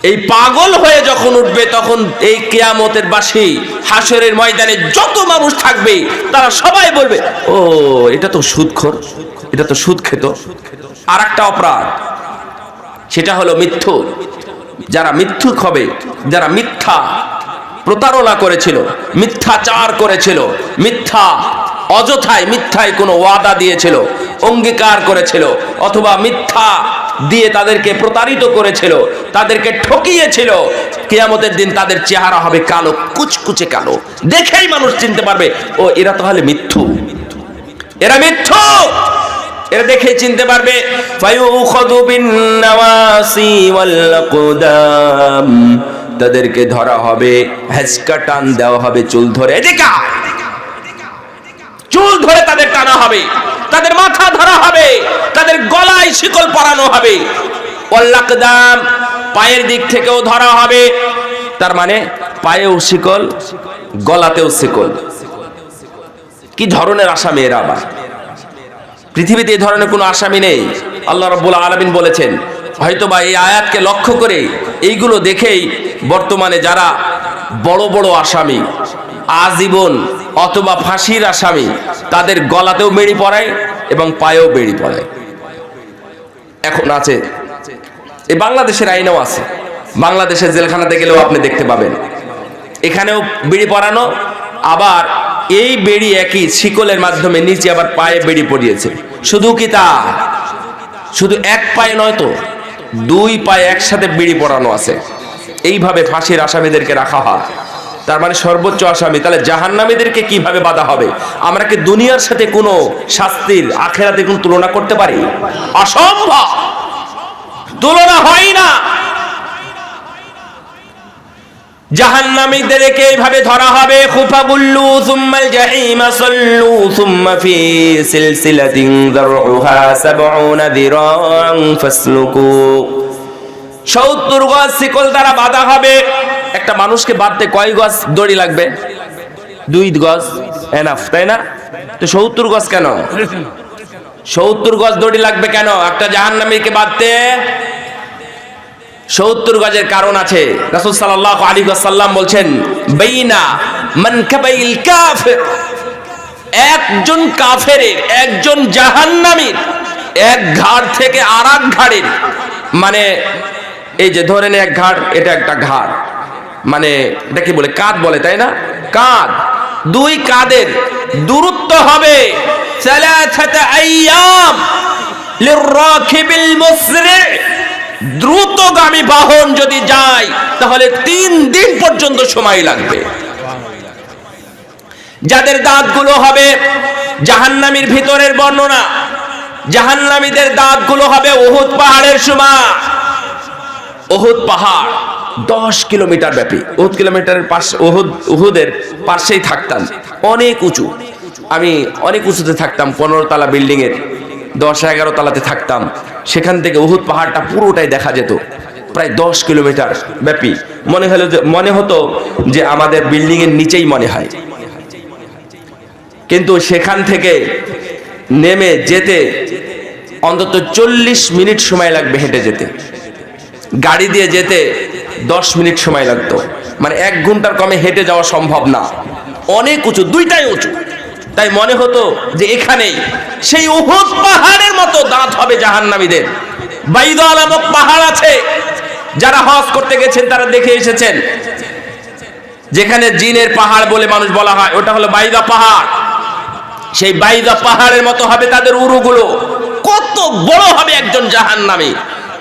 এই পাগল হয়ে যখন উঠবে তখন এই কিয়ামতের বাসী হাসরের ময়দানে যত মানুষ থাকবে তারা সবাই বলবে, ও এটা তো সুদখোর, এটা তো সুদ খেত। আর একটা অপরাধ, সেটা হলো মিথ্যুক। যারা মিথ্যুক হবে, যারা মিথ্যা প্রতারণা করেছিল, মিথ্যাচার করেছিল, মিথ্যা অযথায় মিথ্যায় কোনো ওয়াদা দিয়েছিল, অঙ্গীকার করেছিল, অথবা মিথ্যা দিয়ে তাদেরকে প্রতারিত করেছিল, তাদেরকে ঠকিয়েছিল, কিয়ামতের দিন তাদের চেহারা হবে কালো, কুচকুচে কালো। দেখেই মানুষ চিনতে পারবে, ও এরা তাহলে মিথ্যু, এরা মিথ্যু, এরা দেখেই চিনতে পারবে। ফায়ুখাযু বিন-নাওয়াসি ওয়াল আকদাম, তাদেরকে ধরা হবে, হেঁচকা টান দেওয়া হবে, চুল ধরে, এদিকে চুল ধরে তাদের টানা হবে, তাদের মাথা ধরা হবে, তাদের গলায় শিকল পরানো হবে। ওয়াল আকদাম, পায়ের দিক থেকেও ধরা হবে, তার মানে পায়েও শিকল, গলাতেও শিকল। কি ধরনের আসামি এরা? আবার পৃথিবীতে এই ধরনের কোনো আসামি নেই। আল্লাহ রাব্বুল আলামিন বলেছেন, হয়তোবা এই আয়াতকে লক্ষ্য করে এইগুলো দেখেই বর্তমানে যারা বড় বড় আসামি, আজীবন অথবা ফাঁসির আসামি, তাদের গলাতেও বেড়ি পড়ায় এবং পায়েও বেড়ি পড়ায়। এখন আছে, এই বাংলাদেশের আইনেও আছে, বাংলাদেশের জেলখানাতে গেলেও আপনি দেখতে পাবেন, এখানেও বেড়ি পরানো। আবার এই বেড়ি একই শিকলের মাধ্যমে নিচে আবার পায়ে বেড়ি পরিয়েছে। শুধু কি তা, শুধু এক পায়ে নয় তো, দুই পায়ে একসাথে বেড়ি পরানো আছে। এইভাবে ফাঁসির আসামিদেরকে রাখা হয়। তার মানে সর্বোচ্চ আসামি। তাহলে জাহান্নামীদেরকে কিভাবে বাধা হবে? আমরা কি দুনিয়ার সাথে কোনো শাস্তির, আখিরাতে কোনো তুলনা করতে পারি? অসম্ভব, তুলনা হয় না। জাহান্নামীদেরকে এইভাবে ধরা হবে, খুফাগুল্লু সুম্মাল জাহিমা সাল্লু সুম্মা ফি সিলসিলাতিন যারউহা ৭০ যিরাআন ফাসলুকু। ৭০ গজ শিকল দ্বারা বাঁধা হবে। একটা মানুষকে বাঁধতে কয় গজ দড়ি লাগবে? 2 গজ এনাফ, তাই না? তো ৭০ গজ কেন? ৭০ গজ দড়ি লাগবে কেন একটা জাহান্নামীকে বাঁধতে? ৭০ গজের কারণ আছে। রাসূল সাল্লাল্লাহু আলাইহি ওয়াসাল্লাম বলছেন, বাইনা মানকাবাইল কাফির, একজন কাফেরের, একজন জাহান্নামীর এক ঘাড় থেকে আরেক ঘাড়ের, মানে এই যে ধরেন এক ঘাড়, এটা একটা ঘাড়, মানে এটা কি বলে, কাঁধ বলে, তাই না? কাঁধ, দুই কাঁধের দূরত্ব হবে 3 আইয়াম লিররাকিবিল মুসরি। দ্রুতগামী বাহন যদি যায় তাহলে 3 দিন পর্যন্ত সময় লাগবে। যাদের দাঁতগুলো হবে, জাহান্নামীর ভিতরের বর্ণনা, জাহান্নামীদের দাঁতগুলো হবে উহুদ পাহাড়ের সমান। উহুদ পাহাড় 10 কিলোমিটার ব্যাপী। উহুদ কিলোমিটারের পাশে, উহুদের পাশেই থাকতাম, অনেক উঁচু। আমি অনেক উঁচুতে থাকতাম, 15 তলা বিল্ডিং এর 10-11 তলাতে থাকতাম। সেখান থেকে উহুদ পাহাড়টা পুরোটাই দেখা যেত, প্রায় 10 কিলোমিটার ব্যাপী। মনে হতো যে আমাদের বিল্ডিং এর নিচেই মনে হয়। কিন্তু সেখান থেকে নেমে যেতে অন্তত 40 মিনিট সময় লাগবে হেঁটে যেতে। গাড়ি দিয়ে যেতে 10 মিনিট সময় লাগতো, মানে 1 ঘন্টার কমে হেঁটে যাওয়া সম্ভব না। অনেক উঁচু, দুইটাই উঁচু। তাই মনে হতো যে এখানেই সেই উহুদ পাহাড়ের মতো দাঁত হবে জাহান্নামীদের। বাইদা নামক পাহাড় আছে, যারা হজ করতে গেছেন তারা দেখে এসেছেন, যেখানে জিনের পাহাড় বলে মানুষ বলা হয়, ওটা হলো বাইদা পাহাড়। সেই বাইদা পাহাড়ের মতো হবে তাদের উরুগুলো। কত বড় হবে একজন জাহান্নামী!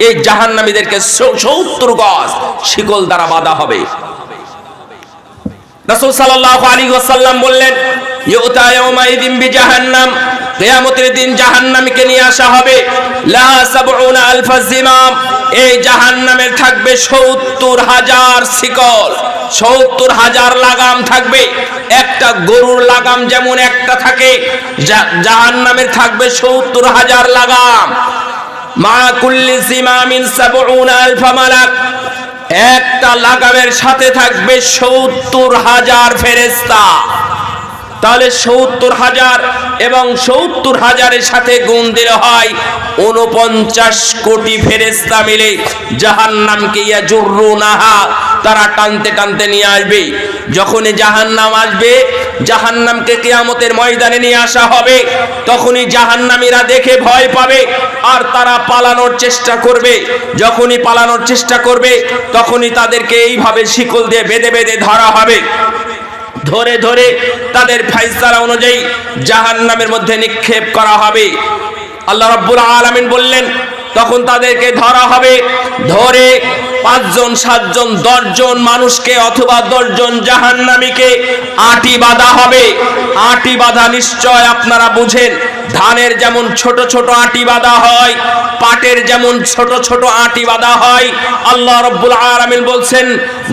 এই জাহান্নামীদেরকে 70 গজ শিকল দ্বারা বাঁধা হবে। রাসূল সাল্লাল্লাহু আলাইহি ওয়াসাল্লাম বললেন, ইউতা ইয়াউমাইদিন বিজাহান্নাম, কিয়ামতের দিন জাহান্নামীকে নিয়ে আসা হবে। লাহা ৭০ আলফা জিমাম, এই জাহান্নামের থাকবে ৭০,০০০ শিকল, ৭০,০০০ লাগাম থাকবে। একটা গরুর লাগাম যেমন একটা থাকে, জাহান্নামের থাকবে ৭০,০০০ লাগাম। মা কুল্লি জিমামিন ৭০ আলফা মালাক, একটা লাগামের সাথে থাকবে ৭০,০০০ ফেরেশতা। তাহলে ৭০,০০০ এবং ৭০,০০০-এর সাথে গুণ দিলে হয় ৪৯ কোটি ফেরেশতা মিলে জাহান্নামকে ইয়াজুরুনাহা, তারা টানতে টানতে নিয়ে আসবে। যখনই জাহান্নাম আসবে, জাহান্নামকে কিয়ামতের ময়দানে নিয়ে আসা হবে, তখনই জাহান্নামীরা দেখে ভয় পাবে আর তারা পালানোর চেষ্টা করবে। যখনই পালানোর চেষ্টা করবে, তখনই তাদেরকে এইভাবে শিকল দিয়ে বেঁধে বেঁধে ধরা হবে। ধরে ধরে তাদের ফায়সালা অনুযায়ী জাহান্নামের মধ্যে নিক্ষেপ করা হবে। আল্লাহ রাব্বুল আলামিন বললেন, তখন তাদেরকে ধরা হবে, ধরে ৫ জন ৭ জন ১০ জন মানুষকে অথবা ১০ জন জাহান্নামীকে আটি বাঁধা হবে। আটি বাঁধা নিশ্চয় আপনারা বুঝেন, ধানের যেমন ছোট ছোট আটি বাঁধা হয়, পাটের যেমন ছোট ছোট আটি বাঁধা হয়, আল্লাহ রাব্বুল আলামিন বলছেন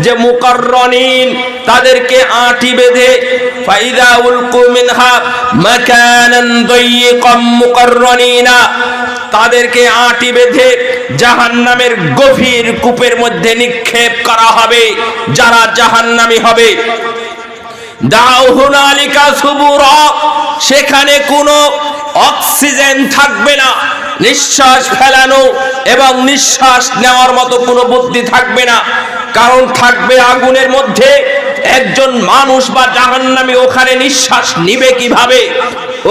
যে মুকাররানিন, তাদেরকে আটি বেঁধে ফাইদা উলকু মিনহা মাকানান দায়িকাম মুকাররানিনা, তাদেরকে আটি বেঁধে জাহান্নামের গভীর কূপের মধ্যে নিক্ষেপ করা হবে। যারা জাহান্নামী হবে, দাউ হুনালিকা সুবুরা, সেখানে কোনো অক্সিজেন থাকবে না, নিঃশ্বাস ফেলানো এবং নিঃশ্বাস নেওয়ার মতো কোনো বুদ্ধি থাকবে না। কারণ থাকবে আগুনের মধ্যে। একজন মানুষ বা জাহান্নামী ওখানে নিঃশ্বাস নিবে কিভাবে?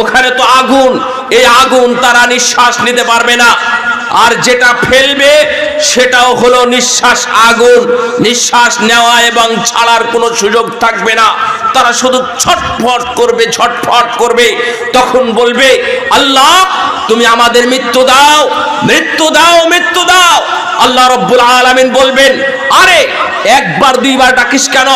ওখানে তো আগুন, এই আগুন তারা নিঃশ্বাস নিতে পারবে না। আর যেটা ফেলবে সেটাও হলো নিঃশ্বাস আগুন, নিঃশ্বাস নেওয়া এবং ছাড়ার কোনো সুযোগ থাকবে না। তারা শুধু ছটফট করবে, ছটফট করবে। তখন বলবে, আল্লাহ তুমি আমাদের মৃত্যু দাও, মৃত্যু দাও, মৃত্যু দাও। আল্লাহ রাব্বুল আলামিন বলবেন, আরে একবার দুইবার ডাকিস কেন?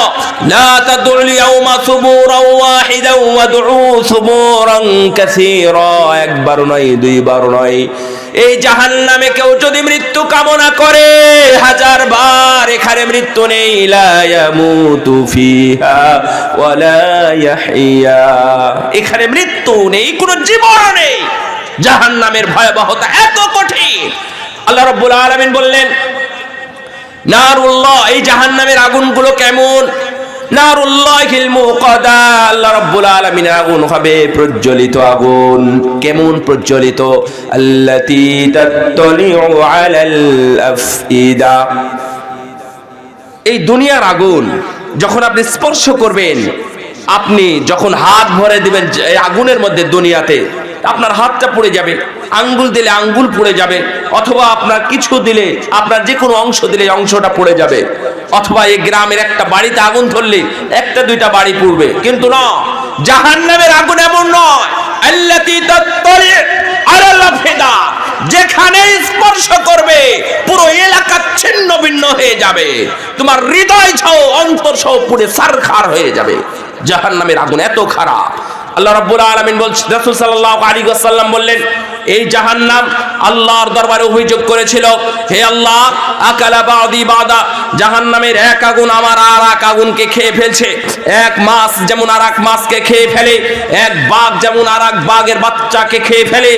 লা তাদউল ইয়াউমা সুবুরান ওয়াহিদান ওয়াদউ সুবুরান কাসীরা, একবার নয়, দুইবার নয়। এই জাহান্নামে কেউ যদি মৃত্যু কামনা করে 1000 বার, এখানে মৃত্যু নেই। লা ইয়ামুতু ফিহা ওয়ালা ইয়াহইয়া, এখানে মৃত্যু নেই, কোনো জীবন নেই। জাহান্নামের ভয়াবহতা এত কঠিন। আল্লাহ রাব্বুল আলামিন বললেন, নারুল্লাহ, এই জাহান্নামের আগুনগুলো কেমন? নারুল্লাহিল মুকাদা, আল্লাহ রাব্বুল আলামিনের আগুন হবে প্রজ্বলিত আগুন। কেমন প্রজ্বলিত? আল্লাতী তাত্তালিউ আলাল আফইদা, এই দুনিয়ার আগুন যখন আপনি স্পর্শ করবেন, আপনি যখন হাত ভরে দিবেন এই আগুনের মধ্যে দুনিয়াতে, আপনার হাতটা পুড়ে যাবে, আঙ্গুল দিলে আঙ্গুল পুড়ে যাবে, অথবা আপনার কিছু দিলে, আপনার যে কোনো অংশ দিলে অংশটা পুড়ে যাবে। অথবা এই গ্রামের একটা বাড়িতে আগুন ধরলে একটা দুইটা বাড়ি পুড়বে। কিন্তু না, জাহান্নামের আগুন এমন নয়। আল্লাতী তাত্তালি আলাল আফইদা, যেখানে স্পর্শ করবে পুরো এলাকা ছিন্ন ভিন্ন হয়ে যাবে, তোমার হৃদয় সহ অন্তর সহ পুড়ে ছারখার হয়ে যাবে। জাহান্নামের আগুন এত খারাপ। আল্লাহ রাব্বুল আলামিন বলছেন, রাসূল সাল্লাল্লাহু আলাইহি ওয়াসাল্লাম বললেন, এই জাহান্নাম আল্লাহর দরবারে অভিযোগ করেছিল, হে আল্লাহ, আকালা বাদি বাদা, জাহান্নামের এক আগুন আমার আর এক আগুনকে খেয়ে ফেলছে। এক মাছ যেমন আর এক মাছকে খেয়ে ফেলে, এক বাঘ যেমন আর এক বাঘের বাচ্চাকে খেয়ে ফেলে,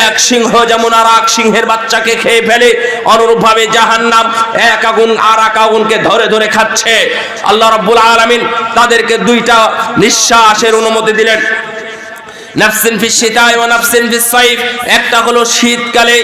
এক সিংহ যেমন আর এক সিংহের বাচ্চাকে খেয়ে ফেলে, অনুরূপভাবে জাহান্নাম এক আগুন আর এক আগুনকে ধরে ধরে খাচ্ছে। আল্লাহ রাব্বুল আলামিন তাদেরকে 2টা নিঃশ্বাসের অনুমতি দিলেন। নাফসিন ফিস শিতা'i ওয়া নাফসিন ফিস সাইফ, একটা হলো শীতকালে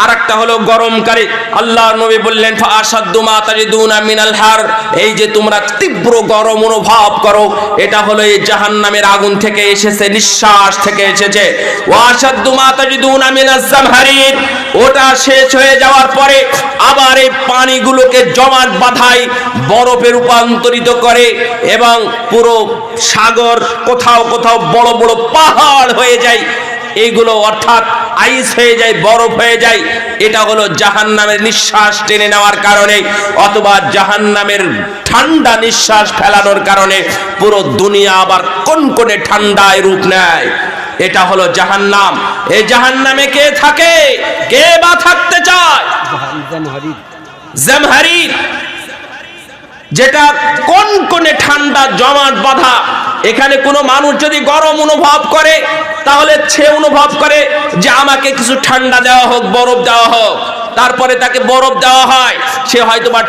আর একটা হলো গরমকালে। আল্লাহর নবী বললেন ফাআশাদ্দু মা তাজিদুনা মিনাল হার, এই যে তোমরা তীব্র গরম অনুভব করো এটা হলো এই জাহান্নামের আগুন থেকে এসেছে, নিঃশ্বাস থেকে এসেছে। ওয়া আশাদ্দু মা তাজিদুনা মিনাজ জামহারির, ওটা শেষ হয়ে যাওয়ার পরে আবার এই পানিগুলোকে জমাট বাঁধায় বরফে রূপান্তরিত করে এবং পুরো সাগর কোথাও কোথাও বড় বড় পাহাড় হয়ে যায়, এইগুলো অর্থাৎ আইস হয়ে যায়, বরফ হয়ে যায়। এটা হলো জাহান্নামের নিঃশ্বাস টেনে নেওয়ার কারণে অথবা জাহান্নামের ঠান্ডা নিঃশ্বাস ফেলানোর কারণে পুরো দুনিয়া আবার কনকনে ঠান্ডায় রূপ নেয়। এটা হলো জাহান্নাম। এই জাহান্নামে কে থাকে, কে বা থাকতে চায়? জামহারির, যেটা কনকনে ঠান্ডা জমাট বাঁধা। এখানে কোনো মানুষ যদি গরম অনুভব করে তাহলে সে অনুভব করে যে আমাকে কিছু ঠান্ডা দেওয়া হোক, বরফ দেওয়া হোক। তারপরে তাকে বরফ দেওয়া হয়, সে হয়তো বা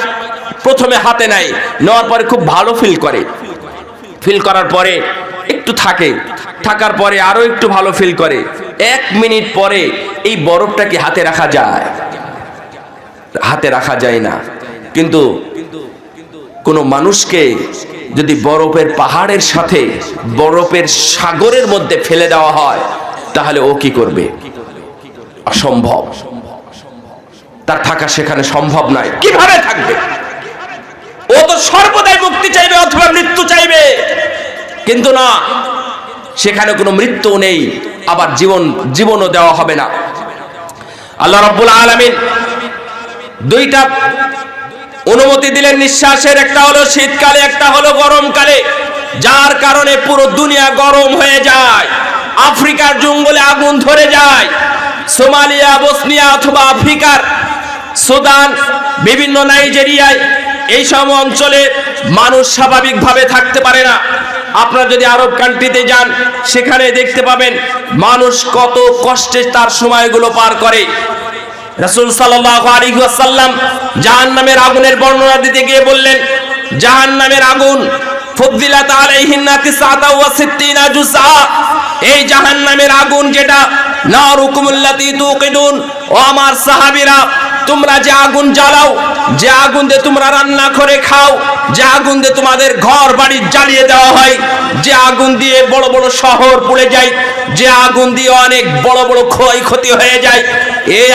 প্রথমে হাতে নেয়, নেওয়ার পরে খুব ভালো ফিল করে, ফিল করার পরে একটু থাকে, থাকার পরে আরো একটু ভালো ফিল করে। 1 মিনিট পরে এই বরফটাকে হাতে রাখা যায়? হাতে রাখা যায় না। কিন্তু কোনো মানুষকে যদি বরফের পাহাড়ের সাথে বরফের সাগরের মধ্যে ফেলে দেওয়া হয় তাহলে ও কি করবে? অসম্ভব, তার থাকা সেখানে সম্ভব নয়। কিভাবে থাকবে? ও তো সর্বদাই মুক্তি চাইবে অথবা মৃত্যু চাইবে, কিন্তু না, সেখানে কোনো মৃত্যু নেই, আবার জীবনও দেওয়া হবে না। আল্লাহ রাব্বুল আলামিন দুইটা অনুমতি দিলেন নিঃশ্বাসের, একটা হলো শীতকালে, একটা হলো গরমকালে, যার কারণে পুরো দুনিয়া গরম হয়ে যায়। আফ্রিকার জঙ্গলে আগুন ধরে যায়, সোমালিয়া, বসনিয়া অথবা আফ্রিকার সুদান, বিভিন্ন নাইজেরিয়ায় এই সব অঞ্চলে মানুষ স্বাভাবিকভাবে থাকতে পারে না। আপনারা যদি আরব কান্ট্রিতে যান সেখানে দেখতে পাবেন মানুষ কত কষ্টে তার সময়গুলো পার করে। রাসূল সাল্লাল্লাহু আলাইহি ওয়াসাল্লাম জাহান্নামের আগুনের বর্ণনা দিতে গিয়ে বললেন, জাহান্নামের আগুন ফুদ্দিলাত আলাইহিন্না 69 জুজআ, এই জাহান্নামের আগুন যেটা নারুকুমুল্লাতী তুকিদুন, ও আমার সাহাবীরা তোমরা যে আগুন জ্বালাও, যে আগুন দিয়ে তোমরা রান্না করে খাও, যে আগুন দিয়ে তোমাদের ঘর বাড়ি জ্বালিয়ে দেওয়া হয়, যে আগুন দিয়ে বড় বড় শহর পুড়ে যায়, যে আগুন দিয়ে অনেক বড় বড় ক্ষয়ক্ষতি হয়ে যায়, এই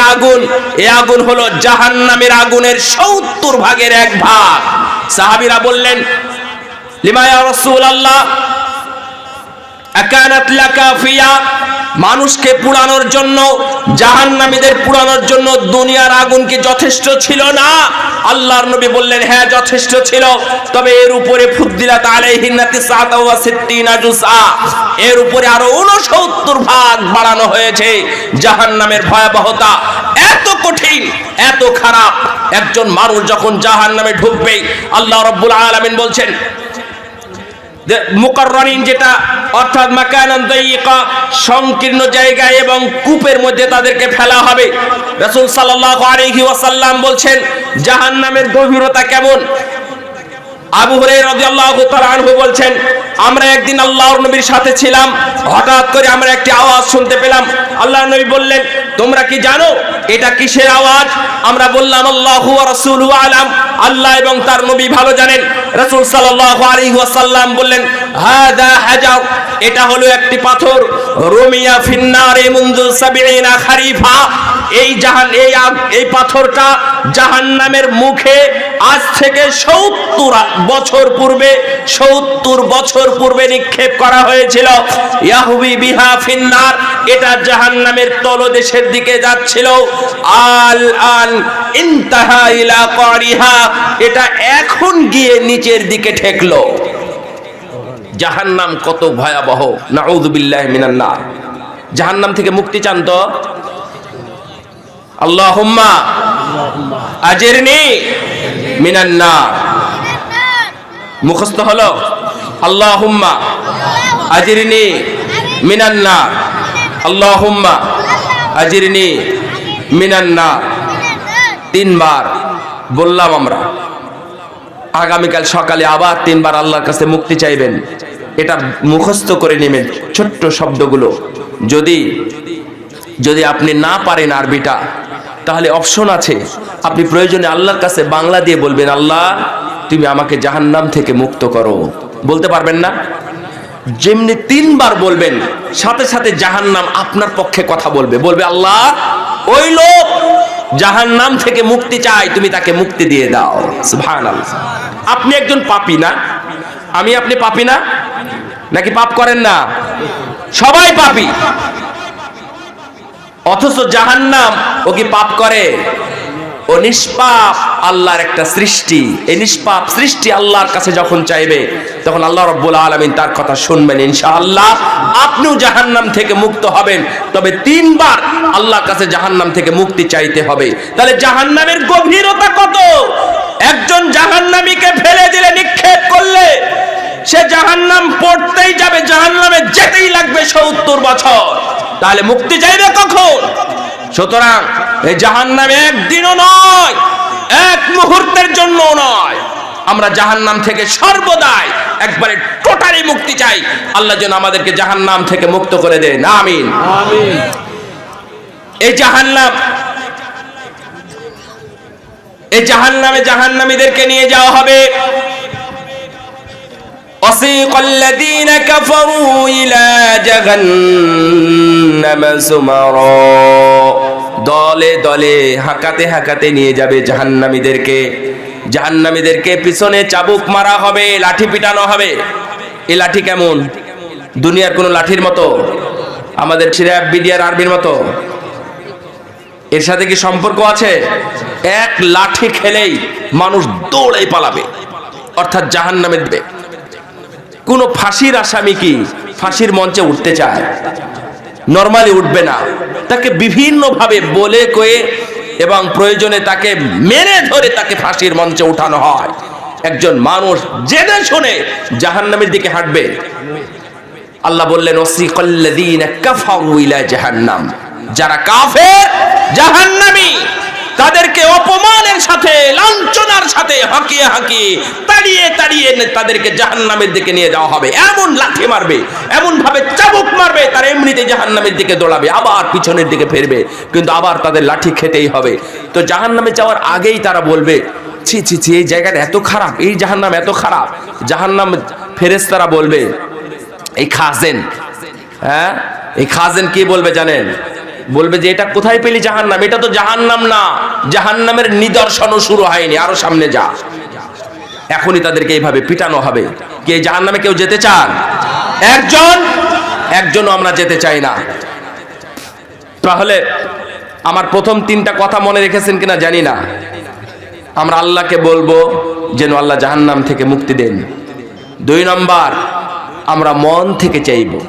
আগুন হলো জাহান্নামের আগুনের 70 ভাগের 1 ভাগ। সাহাবীরা বললেন, লিমা ইয়া রাসূলুল্লাহ আকানাত লাকা ফিয়া, মানুষকে পুড়ানোর জন্য, জাহান্নামীদের পুড়ানোর জন্য দুনিয়ার আগুন কি যথেষ্ট ছিল না? আল্লাহর নবী বললেন, হ্যাঁ যথেষ্ট ছিল, তবে এর উপরে ফুদ্দিলাত আলাইহিন্না 69 জুজআ, এর উপরে আরো 69 ভাগ বাড়ানো হয়েছে। জাহান্নামের ভয়াবহতা এত কঠিন, এত খারাপ। একজন মানুষ যখন জাহান্নামে ঢুকবে, আল্লাহ রাব্বুল আলামিন বলছেন মুকাররানিন, যেটা অর্থাৎ মাকানান দায়িকা, সংকীর্ণ জায়গায় এবং কূপের মধ্যে তাদেরকে ফেলা হবে। রাসূল সাল্লাল্লাহু আলাইহি ওয়াসাল্লাম বলছেন জাহান্নামের গভীরতা কেমন? আবু হুরায়রা রাদিয়াল্লাহু তাআলা আনহু বলছেন, আমরা একদিন আল্লাহর নবীর সাথে ছিলাম, হঠাৎ করে আমরা একটি আওয়াজ শুনতে পেলাম। আল্লাহর নবী বললেন, তোমরা কি জানো এটা কিসের আওয়াজ? আমরা বললাম, আল্লাহু ওয়া রাসূলুহু আলাম, আল্লাহ এবং তার নবী ভালো জানেন। রাসূল সাল্লাল্লাহু আলাইহি ওয়াসাল্লাম বললেন, হাদা হাজার, এটা হলো একটি পাথর, রুমিয়া ফিন্নারে মুনযু 70 খারিফা, এই পাথরটা জাহান্নামের মুখে আজ থেকে 70 বছর পূর্বে নিক্ষেপ করা হয়েছিল। ইয়াহবি বিহা ফিন্নার, এটা জাহান্নামের তলদেশের দিকে যাচ্ছিল। আল আন ইনতাহা ইলা কারিহা, এটা এখন গিয়ে নিচের দিকে ঠেকলো। জাহান্নাম কত ভয়াবহ, নাউযু বিল্লাহি মিনান নার। জাহান্নাম থেকে মুক্তি চান তো? আল্লাহুম্মা আজিরনি মিনান নার। মুখস্থ হলো, আল্লাহুম্মা আজিরনি মিনান নার, আল্লাহুম্মা আজিরনি মিনান নার। 3 বার বললাম আমরা। আগামীকাল সকালে আবার 3 বার আল্লাহর কাছে মুক্তি চাইবেন। এটা মুখস্থ করে নেবেন ছোট্ট শব্দগুলো। যদি যদি আপনি না পারেন আরবিটা, তাহলে অপশন আছে, আপনি প্রয়োজনে আল্লাহর কাছে বাংলা দিয়ে বলবেন, আল্লাহ তুমি আমাকে জাহান্নাম থেকে মুক্ত করো। বলতে পারবেন না? যেমনি 3 বার বলবেন, সাথে সাথে জাহান্নাম আপনার পক্ষে কথা বলবে, বলবে আল্লাহ ওই লোক জাহান্নাম থেকে মুক্তি চায়, তুমি তাকে মুক্তি দিয়ে দাও। সুবহানাল্লাহ। আপনি একজন পাপী না? আপনি পাপী না? নাকি পাপ করেন না? সবাই পাপী। অথচ জাহান্নাম ও কি পাপ করে? ও নিষ্পাপ আল্লাহর একটা সৃষ্টি। এই নিষ্পাপ সৃষ্টি আল্লাহর কাছে যখন চাইবে, তখন আল্লাহ রাব্বুল আলামিন তার কথা শুনবেন ইনশাআল্লাহ। আপনিও জাহান্নাম থেকে মুক্ত হবেন, তবে 3 বার আল্লাহর কাছে জাহান্নাম থেকে মুক্তি চাইতে হবে। তাহলে জাহান্নামের গভীরতা কত! একজন জাহান্নামীকে ফেলে দিলে, নিক্ষেপ করলে সে জাহান্নাম পড়তেই যাবে, জাহান্নামে যেতেই লাগবে 70 বছর। তাহলে মুক্তি চাইবে কখন? সুতরাং এই জাহান্নামে একদিনও নয়, এক মুহূর্তের জন্য নয়। আমরা জাহান্নাম থেকে সর্বদাই একবারে টোটালি মুক্তি চাই। আল্লাহ যেন আমাদেরকে জাহান্নাম থেকে মুক্ত করে দেন, আমিন আমিন। এই জাহান্নামে জাহান্নামীদেরকে নিয়ে যাওয়া হবে। وسيق الذين كفروا إلى جهنم زمرا, দলে দলে হাঁকাতে হাঁকাতে নিয়ে যাবে জাহান্নামীদেরকে পিছনে চাবুক মারা হবে, লাঠি পিটানো হবে। এই লাঠি কেমন? দুনিয়ার কোন লাঠির মতো? আমাদের সিরাপ বিডিআর আর্মির মতো? এর সাথে কি সম্পর্ক আছে? এক লাঠি খেলেই মানুষ দৌড়ে পালাবে, অর্থাৎ জাহান্নামে দিবে। কোন ফাঁসির আসামি কি ফাঁসির মঞ্চে উঠতে চায়? নরমালি উঠবে না। তাকে বিভিন্ন ভাবে বলে কয়ে এবং প্রয়োজনে তাকে মেরে ধরে তাকে ফাঁসির মঞ্চে উঠানো হয়। একজন মানুষ জেনে শুনে জাহান্নামের দিকে হাঁটবে। আল্লাহ বললেন ওয়াসিকাল্লাযীনা কাফারু ইলা জাহান্নাম, যারা কাফের জাহান্নামী তাদেরকে অপমানের সাথে, লাঞ্ছনার সাথে হাঁকিয়ে হাঁকিয়ে, তাড়িয়ে তাড়িয়ে তাদেরকে জাহান্নামের দিকে নিয়ে যাওয়া হবে। এমন লাঠি মারবে, এমন ভাবে চাবুক মারবে, তারা এমনিতে জাহান্নামের দিকে দৌড়াবে, আবার পিছনের দিকে ফিরবে, কিন্তু আবার তাদের লাঠি খেতেই হবে। তো জাহান্নামে যাওয়ার আগেই তারা বলবে, ছি ছি ছি, এই জায়গাটা এত খারাপ, এই জাহান্নাম এত খারাপ। জাহান্নাম ফেরেশতারা বলবে, এই খাজেন, এই খাজেন কি বলবে জানেন? বলবে যে এটা কোথায় পেলি জাহান্নাম? এটা তো জাহান্নাম না, জাহান্নামের নিদর্শনও শুরু হয়নি, আরো সামনে যা। এখনই তাদেরকে এইভাবে পিটানো হবে। কে জাহান্নামে কেউ যেতে চান? একজনও আমরা যেতে চাই না। তাহলে আমার প্রথম 3টা কথা মনে রেখেছেন কিনা জানি না। আমরা আল্লাহকে বলবো যেন আল্লাহ জাহান্নাম থেকে মুক্তি দেন। 2 নম্বর, আমরা মন থেকে চাইবো,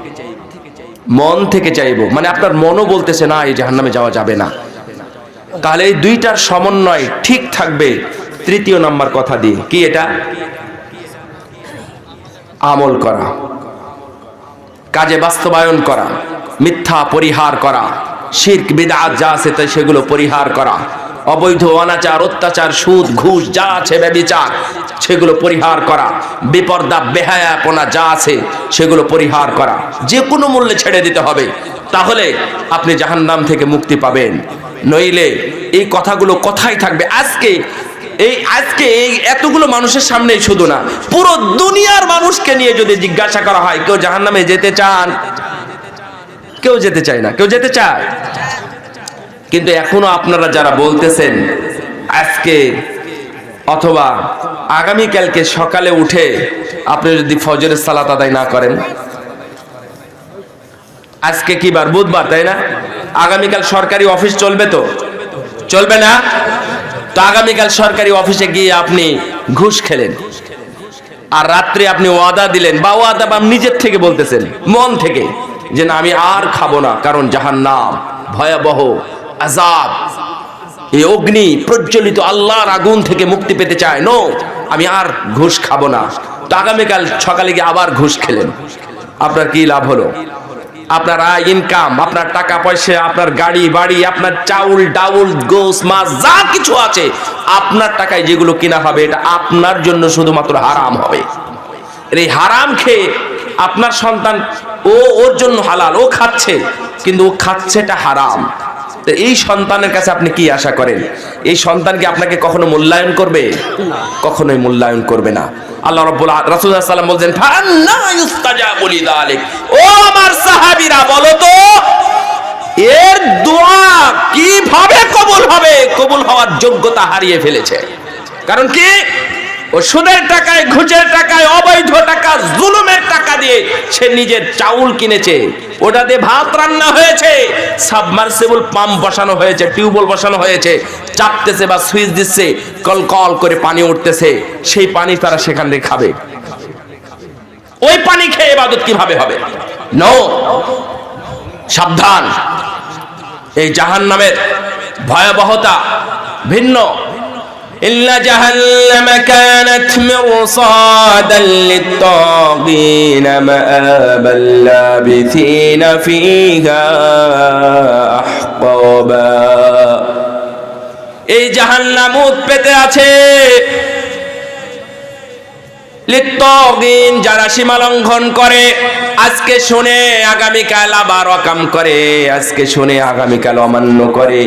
মন থেকে চাইবো, মানে আপনার মনও বলতেছে না এই জাহান্নামে যাওয়া যাবে না। তাহলে এই 2টার সমন্বয় ঠিক থাকবে 3য় নাম্বার কথা দিয়ে। কি এটা? আমল করা, কাজে বাস্তবায়ন করা, মিথ্যা পরিহার করা, শিরক বিদআত যা আছে তাই সেগুলো পরিহার করা, অবৈধ অনাচার অত্যাচার সুদ ঘুষ যা আছে ব্যভিচার সেগুলো পরিহার করা, বেপরদা বেহায়াপনা যা আছে সেগুলো পরিহার করা, যে কোনো মূল্যে ছেড়ে দিতে হবে। তাহলে আপনি জাহান্নাম থেকে মুক্তি পাবেন। নইলে এই কথাগুলো কথাই থাকবে। আজকে এই এতগুলো মানুষের সামনেই শুধু না, পুরো দুনিয়ার মানুষকে নিয়ে যদি জিজ্ঞাসা করা হয়, কেউ জাহান্নামে যেতে চান? কেউ যেতে চায় না। কেউ যেতে চায়? কিন্তু এখনো আপনারা যারা বলতেছেন আজকে অথবা আগামীকালকে সকালে উঠে আপনি যদি ফজরের সালাত আদায় না করেন, আজকে কি বার? বুধবার, তাই না? আগামীকাল সরকারি অফিস চলবে তো? চলবে না? তো আগামীকাল সরকারি অফিসে গিয়ে আপনি ঘুষ খেলেন, আর রাত্রে আপনি ওয়াদা দিলেন, বা ওয়াদা বা নিজের থেকে বলতেছেন মন থেকে যে না আমি আর খাবো না, কারণ জাহান্নাম ভয়াবহ আযাব, এই অগ্নি প্রজ্বলিত আল্লাহর আগুন থেকে মুক্তি পেতে চায়, নো আমি আর ঘুষ খাবো না। তো আগামীকাল সকালে গিয়ে আবার ঘুষ খেলেন, আপনার কি লাভ হলো? আপনার আয় ইনকাম, আপনার টাকা পয়সা, আপনার গাড়ি বাড়ি, আপনার চাউল ডাউল গোস মাছ যা কিছু আছে, আপনার টাকায় যেগুলো কিনা হবে এটা আপনার জন্য শুধুমাত্র হারাম হবে। এই হারাম খেয়ে আপনার সন্তান ওর জন্য হালাল, ও খাচ্ছে, কিন্তু ও খাচ্ছেটা হারাম। তো এই সন্তানের কাছে আপনি কি আশা করেন? এই সন্তান কি আপনাকে কখনো মূল্যায়ন করবে? কখনোই মূল্যায়ন করবে না। আল্লাহ রাব্বুল রাসূল সাল্লাল্লাহু আলাইহি ওয়াসাল্লাম বলেন, ফান্না ইউস্তাজাবু লিযালিক। ও আমার সাহাবীরা, বলো তো এর দোয়া কিভাবে কবুল হবে? কবুল হওয়ার যোগ্যতা হারিয়ে ফেলেছে। কারণ কি? ও সুদের টাকায়, ঘুষের টাকায়, অবৈধ টাকা, জুলুমের টাকা দিয়ে সে নিজের চাউল কিনেছে, ওটা দিয়ে ভাত রান্না হয়েছে, সাবমার্সিবল পাম্প বসানো হয়েছে, টিউবওয়েল বসানো হয়েছে, চাপতেছে বা সুইচ দিচ্ছে, কল কল করে পানি উঠতেছে, সেই পানি তারা সেখান থেকে খাবে। ওই পানি খেয়ে ইবাদত কিভাবে হবে? নো, সাবধান। এই জাহান্নামের ভয়াবহতা ভিন্ন। ইন্না জাহান্নামা কানাত মিরসাদাল লিত-তাগীনা মাআবাল লাবিথিনা ফীহা আহকাবা। এই জাহান্নাম উৎপেতে আছে লিত-তাগীন, যারা সীমা লঙ্ঘন করে, আজকে শুনে আগামীকাল আবার অকাম করে, আজকে শুনে আগামীকাল অমান্য করে,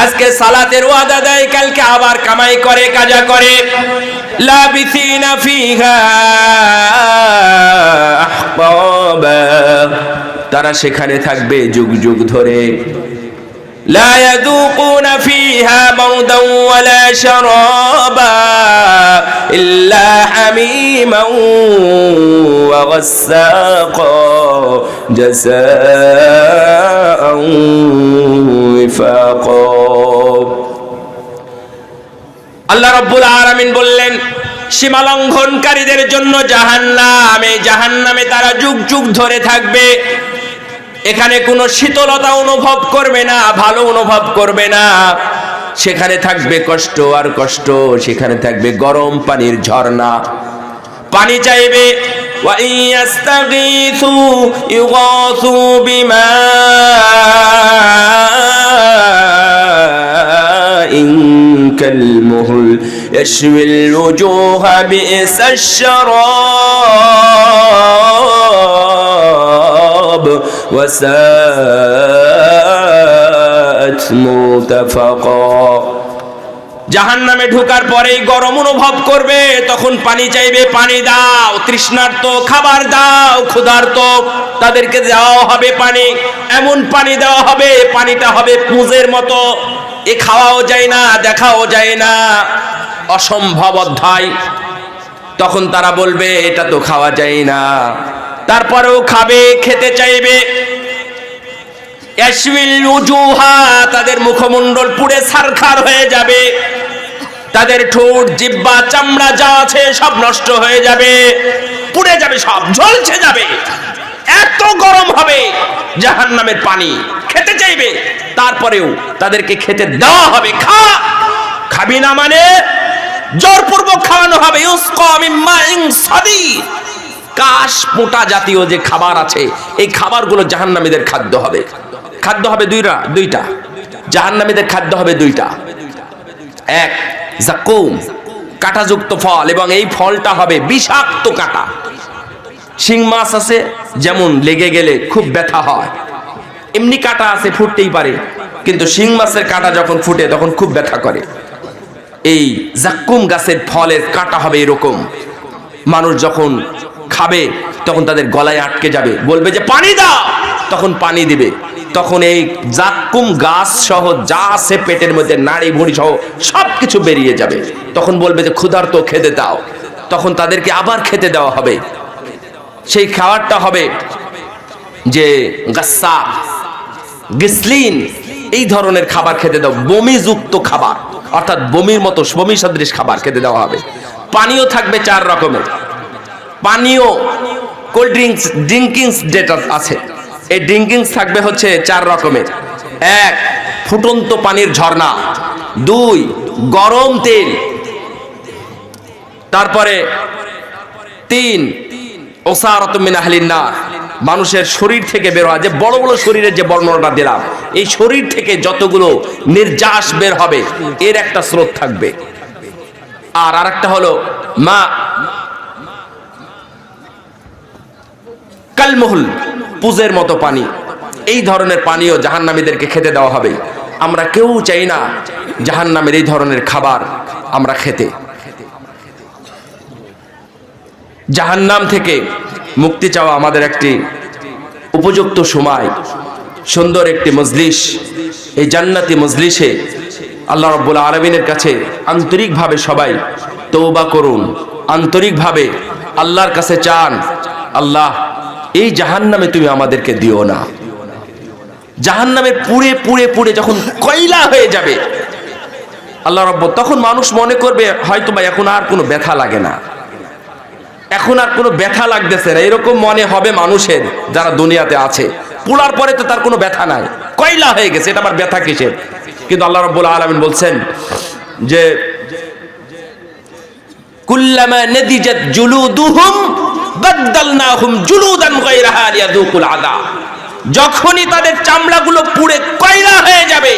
আজকে সালাতের ওয়াদা দেয়, কালকে আবার কামাই করে, কাজা করে। লাবিথিনা ফিহা আহকাবা, তারা সেখানে থাকবে যুগ যুগ ধরে। لا يذوقون فيها بردا ولا شرابا إلا حميما وغساقا جزاء وفاقا। আল্লাহ রাব্বুল আলামিন বললেন, সীমা লঙ্ঘনকারীদের জন্য জাহান্নাম, এই জাহান্নামে তারা যুগ যুগ ধরে থাকবে। এখানে কোনো শীতলতা অনুভব করবে না, ভালো অনুভব করবে না, সেখানে থাকবে কষ্ট আর কষ্ট, সেখানে থাকবে গরম পানির ঝর্ণা। পানি চাইবে, ওয়া ইয়াস্তাগীথু ইউগাসু বিমাইন কালমুহল ইয়াশওয়িল ওজুহা বিইসাশ শারাব ওয়াসাআত মুতাফাকা। জাহান্নামে ঢোকার পরেই গরম অনুভব করবে, তখন পানি চাইবে, পানি দাও। তৃষ্ণার্ত, খাবার দাও। ক্ষুধার্ত, তাদেরকে দেওয়া হবে পানি। এমন পানি দেওয়া হবে, পানিটা হবে পুঁজের মতো, এ খাওয়াও যায় না, দেখাও যায় না, অসম্ভব অধ্যায়। তখন তারা বলবে এটা তো খাওয়া যায় না, তারপরেও খাবে, খেতে চাইবে। ইয়াশওয়িল ওজুহা, তাদের মুখমণ্ডল পুড়ে ছারখার হয়ে যাবে, তাদের ঠোঁট, জিহ্বা, চামড়া যা আছে সব নষ্ট হয়ে যাবে, পুড়ে যাবে, সব ঝলসে যাবে। এত গরম হবে জাহান্নামের পানি। খেতে চাইবে, তারপরেও তাদেরকে খেতে দেওয়া হবে। খাবি না মানে জোরপূর্বক খাওয়ানো হবে। ইউসকা মিন মাইন সাদীদ, কাশ পোটা জাতীয় যে খাবার আছে, এই খাবারগুলো জাহান্নামীদের খাদ্য হবে। খাদ্য হবে দুইটা, জাহান্নামীদের খাদ্য হবে দুইটা। এক, যাকুম, কাঁটাযুক্ত ফল, এবং এই ফলটা হবে বিষাক্ত কাঁটা। শিং মাছ আছে যেমন লেগে গেলে খুব ব্যথা হয়, এমনি কাঁটা আছে ফুটতেই পারে, কিন্তু শিং মাছের কাঁটা যখন ফুটে তখন খুব ব্যথা করে। এই যাকুম গাছের ফলের কাঁটা হবে এরকম। মানুষ যখন খাবে তখন তাদের গলায় আটকে যাবে, বলবে যে পানি দাও, তখন পানি দিবে। তখন এই যাকুম গাছ সহ যা আছে পেটের মধ্যে, নাড়ি ভুঁড়ি সহ সবকিছু বেরিয়ে যাবে। তখন বলবে যে ক্ষুধার্ত, খেতে দাও। তখন তাদেরকে আবার খেতে দেওয়া হবে। সেই খাবারটা হবে যে গাসসা, গিসলিন, এই ধরনের খাবার খেতে দাও। বমিযুক্ত খাবার, অর্থাৎ বমির মতো, বমি সদৃশ খাবার খেতে দেওয়া হবে। পানীয় থাকবে 4 রকমের পানীয়। কোল্ড ড্রিঙ্কস, ড্রিঙ্কিংস যেটা আছে, এই ড্রিঙ্কিংস থাকবে হচ্ছে 4 রকমের। 1, ফুটন্ত পানির ঝর্ণা। 2, গরম তেল। তারপরে 3, ওসারাতুম মিন আহলিন নার, মানুষের শরীর থেকে বের হয়, যে বড় বড় শরীরের যে বর্ণনাটা দিলাম, এই শরীর থেকে যতগুলো নির্যাস বের হবে এর একটা স্রোত থাকবে। আর আরেকটা হলো মা, কালমুহুল, পুজের মতো পানি। এই ধরনের পানীয় জাহান্নামীদেরকে খেতে দেওয়া হবে। আমরা কেউ চাই না জাহান্নামের এই ধরনের খাবার আমরা খেতে। জাহান্নাম থেকে মুক্তি চাওয়া আমাদের একটি উপযুক্ত সময়, সুন্দর একটি মজলিস। এই জান্নাতি মজলিসে আল্লাহ রাব্বুল আলামিনের কাছে আন্তরিকভাবে সবাই তওবা করুন, আন্তরিকভাবে আল্লাহর কাছে চান, আল্লাহ এই জাহান্নামে তুমি আমাদেরকে দিও না। জাহান্নামে পুড়ে পুড়ে পুড়ে যখন কয়লা হয়ে যাবে আল্লাহ রাব্বুল, তখন মানুষ মনে করবে হয়তো বা এখন আর কোনো ব্যথা লাগে না, এখন আর কোনো ব্যথা লাগতেছে না, এরকম মনে হবে মানুষের যারা দুনিয়াতে আছে। পোড়ার পরে তো তার কোনো ব্যথা নাই, কয়লা হয়ে গেছে, এটা আবার ব্যথা কিসের? কিন্তু আল্লাহ রাব্বুল আলামিন বলছেন যে কুল্লামা নাদিজাত জুলুদুহুম বাদদালনাহুম জুলুদান গায়রাহা লিয়াযুকুল আযাব। যখনই তাদের চামড়াগুলো পুড়ে কয়লা হয়ে যাবে,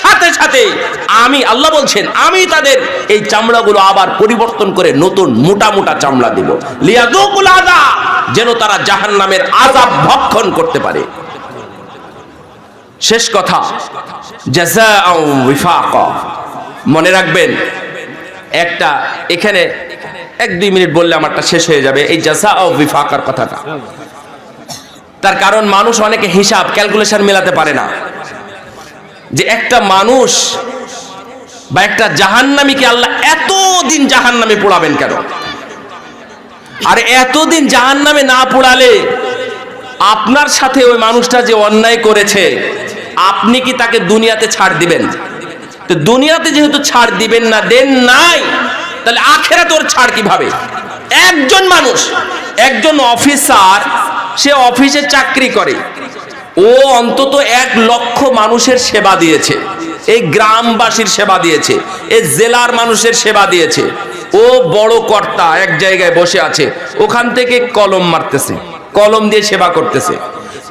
সাথে সাথে আমি আল্লাহ বলছেন আমি তাদের এই চামড়াগুলো আবার পরিবর্তন করে নতুন মোটা মোটা চামড়া দিব, লিয়াযুকুল আযাব, যেন তারা জাহান্নামের আযাব ভক্ষণ করতে পারে। শেষ কথা, জাযাআউ ওয়িফাকা। মনে রাখবেন, একটা এখানে 1-2 মিনিট বললে আমারটা শেষ হয়ে যাবে এই জাযাআউ ওয়িফাকার কথাটা। তার কারণ মানুষ অনেকে হিসাব ক্যালকুলেশন মেলাতে পারে না যে একটা মানুষ বা একটা জাহান্নামীকে আল্লাহ এতদিন জাহান্নামে পোড়াবেন কেন? আর এতদিন জাহান্নামে না পোড়ালে আপনার সাথে ওই মানুষটা যে অন্যায় করেছে আপনি কি তাকে দুনিয়াতে ছাড় দিবেন? তো দুনিয়াতে যেহেতু ছাড় দিবেন না, দেন নাই, তাহলে আখিরাতে ওর ছাড় কিভাবে? একজন মানুষ, একজন অফিসার, সে অফিসে চাকরি করে, ও অন্তত 1 লক্ষ মানুষের সেবা দিয়েছে, এই গ্রামবাসীর সেবা দিয়েছে, এই জেলার মানুষের সেবা দিয়েছে। ও বড় কর্তা, এক জায়গায় বসে আছে, ওখান থেকে কলম মারতেছে, কলম দিয়ে সেবা করতেছে।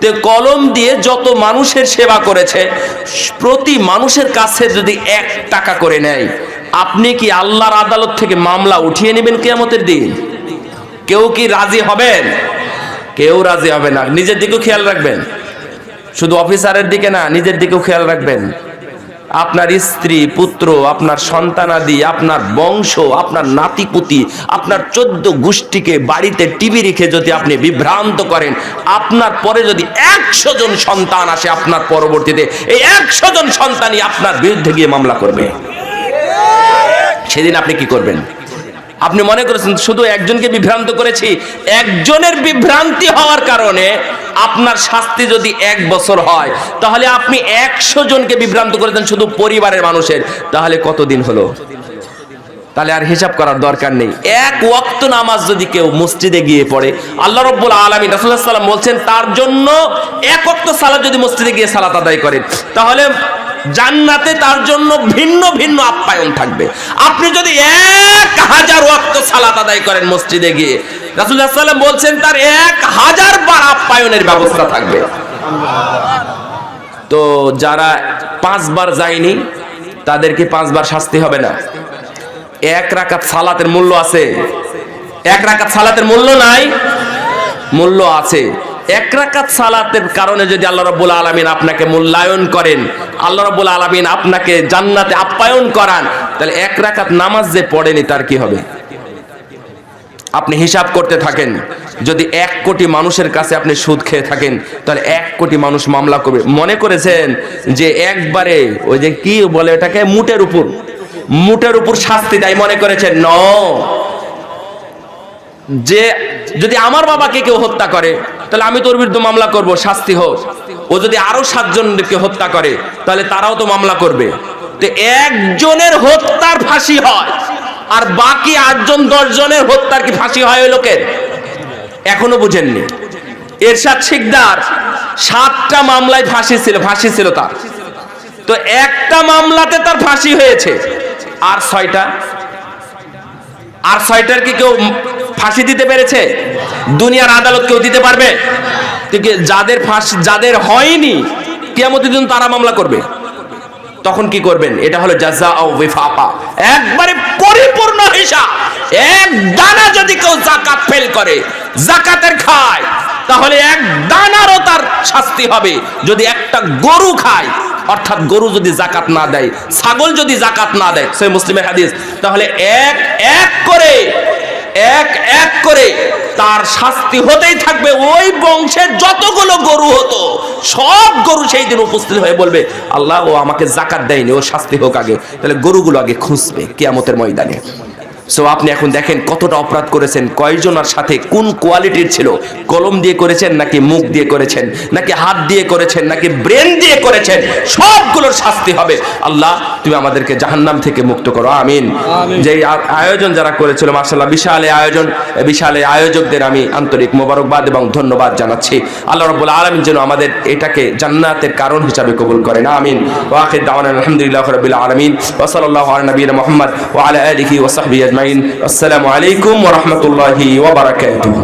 তো কলম দিয়ে যত মানুষের সেবা করেছে, প্রতি মানুষের কাছে যদি 1 টাকা করে নেয়, আপনি কি আল্লাহর আদালত থেকে মামলা উঠিয়ে নেবেন কিয়ামতের দিন? কেউ কি রাজি হবেন? কেউ রাজি হবে না। নিজের দিকেও খেয়াল রাখবেন, শুধু অফিসারের দিকে না, নিজের দিকেও খেয়াল রাখবেন। আপনার স্ত্রী, পুত্র, আপনার সন্তানাদি, আপনার বংশ, আপনার নাতিপুতি, আপনার 14 গোষ্ঠীকে বাড়িতে টিভি রেখে যদি আপনি বিভ্রান্ত করেন, আপনার পরে যদি 100 জন সন্তান আসে আপনার পরবর্তীতে, এই 100 জন সন্তানই আপনার বিরুদ্ধে গিয়ে মামলা করবে। সেদিন আপনি কি করবেন? আপনি মনে করেছেন শুধু একজনকে বিভ্রান্ত করেছি, একজনের বিভ্রান্তি হওয়ার কারণে আপনার শাস্তি যদি 1 বছর হয়, তাহলে আপনি 100 জনকে বিভ্রান্ত করেছেন শুধু পরিবারের মানুষের, তাহলে কতদিন হলো? তাহলে আর হিসাব করার দরকার নেই। 1 ওয়াক্ত নামাজ যদি কেউ মসজিদে গিয়ে পড়ে, আল্লাহ রাব্বুল আলামিন, রাসূলুল্লাহ সাল্লাল্লাহু আলাইহি ওয়াসাল্লাম বলছেন তার জন্য 1 ওয়াক্ত সালাত যদি মসজিদে গিয়ে সালাত আদায় করেন, তাহলে জান্নাতে তার জন্য ভিন্ন ভিন্ন আপ্যায়ন থাকবে। আপনি যদি 1000 ওয়াক্ত সালাত আদায় করেন মসজিদে গিয়ে, রাসূলুল্লাহ সাল্লাল্লাহু আলাইহি ওয়াসাল্লাম বলছেন তার 1000 বার আপ্যায়নের ব্যবস্থা থাকবে। তো যারা 5 বার যায়নি তাদেরকে 5 বার শাস্তি হবে না। 1 রাকাত সালাতের মূল্য আছে, 1 রাকাত সালাতের মূল্য নাই, মূল্য আছে। 1 রাকাত সালাতের কারণে যদি আল্লাহ রাব্বুল আলামিন আপনাকে মূল্যায়ন করেন, আল্লাহ রাব্বুল আলামিন আপনাকে জান্নাতে আপ্যায়ন করান, তাহলে 1 রাকাত নামাজ যে পড়েনি তার কি হবে? আপনি হিসাব করতে থাকেন, যদি 1 কোটি মানুষের কাছে আপনি সুদ খেয়ে থাকেন, তাহলে 1 কোটি মানুষ মামলা করবে। মনে করেছেন যে একবারে ওই যে কি বলে এটাকে, মুটের উপর শাস্তি দেয় মনে করেছেন? ন, যে যদি আমার বাবাকে কেউ হত্যা করে তাহলে আমি তোর বিরুদ্ধে মামলা করব, শাস্তি হোক। ও যদি আরো 7 জনকে হত্যা করে তাহলে তারাও তো মামলা করবে। তো একজনের হত্যার ফাঁসি হয়, আর বাকি 8 জন 10 জনের হত্যার কি ফাঁসি হয় ওই লোকের? এখনো বুঝেননি? এরশাদ শিকদার 7টা মামলায় ফাঁসি ছিল তার। তো একটা মামলাতে তার ফাঁসি হয়েছে, আর 6টার কি কেউ ফাঁসি দিতে পেরেছে? দুনিয়ার আদালত কেউ দিতে পারবে? যাদের ফাঁসি, যাদের হয়নি, কিয়ামতের দিন তারা মামলা করবে। তখন কি করবেন? এটা হলো জাযাউ ওয়িফাকা, একবারে পরিপূর্ণ হিসাব। 1 দানা যদি কেউ যাকাত ফেল করে, যাকাতের খায়, তাহলে এক দানারও তার শাস্তি হবে। যদি একটা গরু খায়, অর্থাৎ গরু যদি জাকাত না দেয়, ছাগল যদি জাকাত না দেয়, সহিহ মুসলিমের হাদিস, তাহলে এক এক করে তার শাস্তি হতেই থাকবে। ওই বংশের যতগুলো গরু হতো সব গরু সেই দিন উপস্থিত হয়ে বলবে, আল্লাহ ও আমাকে জাকাত দেয়নি, ও শাস্তি হোক আগে। তাহলে গরুগুলো আগে খুঁজবে কিয়ামতের ময়দানে। সো আপনি এখন দেখেন কতটা অপরাধ করেছেন, কয়জনের সাথে কোন কোয়ালিটির ছিল, কলম দিয়ে করেছেন নাকি মুখ দিয়ে করেছেন নাকি হাত দিয়ে করেছেন নাকি ব্রেন দিয়ে করেছেন, সবগুলোর শাস্তি হবে। আল্লাহ তুমি আমাদেরকে জাহান্নাম থেকে মুক্ত করো, আমিন। যে আয়োজন যারা করেছিল মাশাআল্লাহ, বিশাল আয়োজন, বিশাল আয়োজকদের আমি আন্তরিক মোবারকবাদ এবং ধন্যবাদ জানাচ্ছি। আল্লাহ রাব্বুল আলামিন যেন আমাদের এটাকে জান্নাতের কারণ হিসাবে কবুল করেন, আমিন। ওয়া আখির দাওয়ানা আলহামদুলিল্লাহি রাব্বিল আলামিন ওয়া সাল্লাল্লাহু আলা নবিয়িনা মুহাম্মদ ওয়া আলা আলিহি ওয়া সাহবিহি আজমাইন। আসসালামু আলাইকুম ওয়া রাহমাতুল্লাহি ওয়া বারাকাতুহু।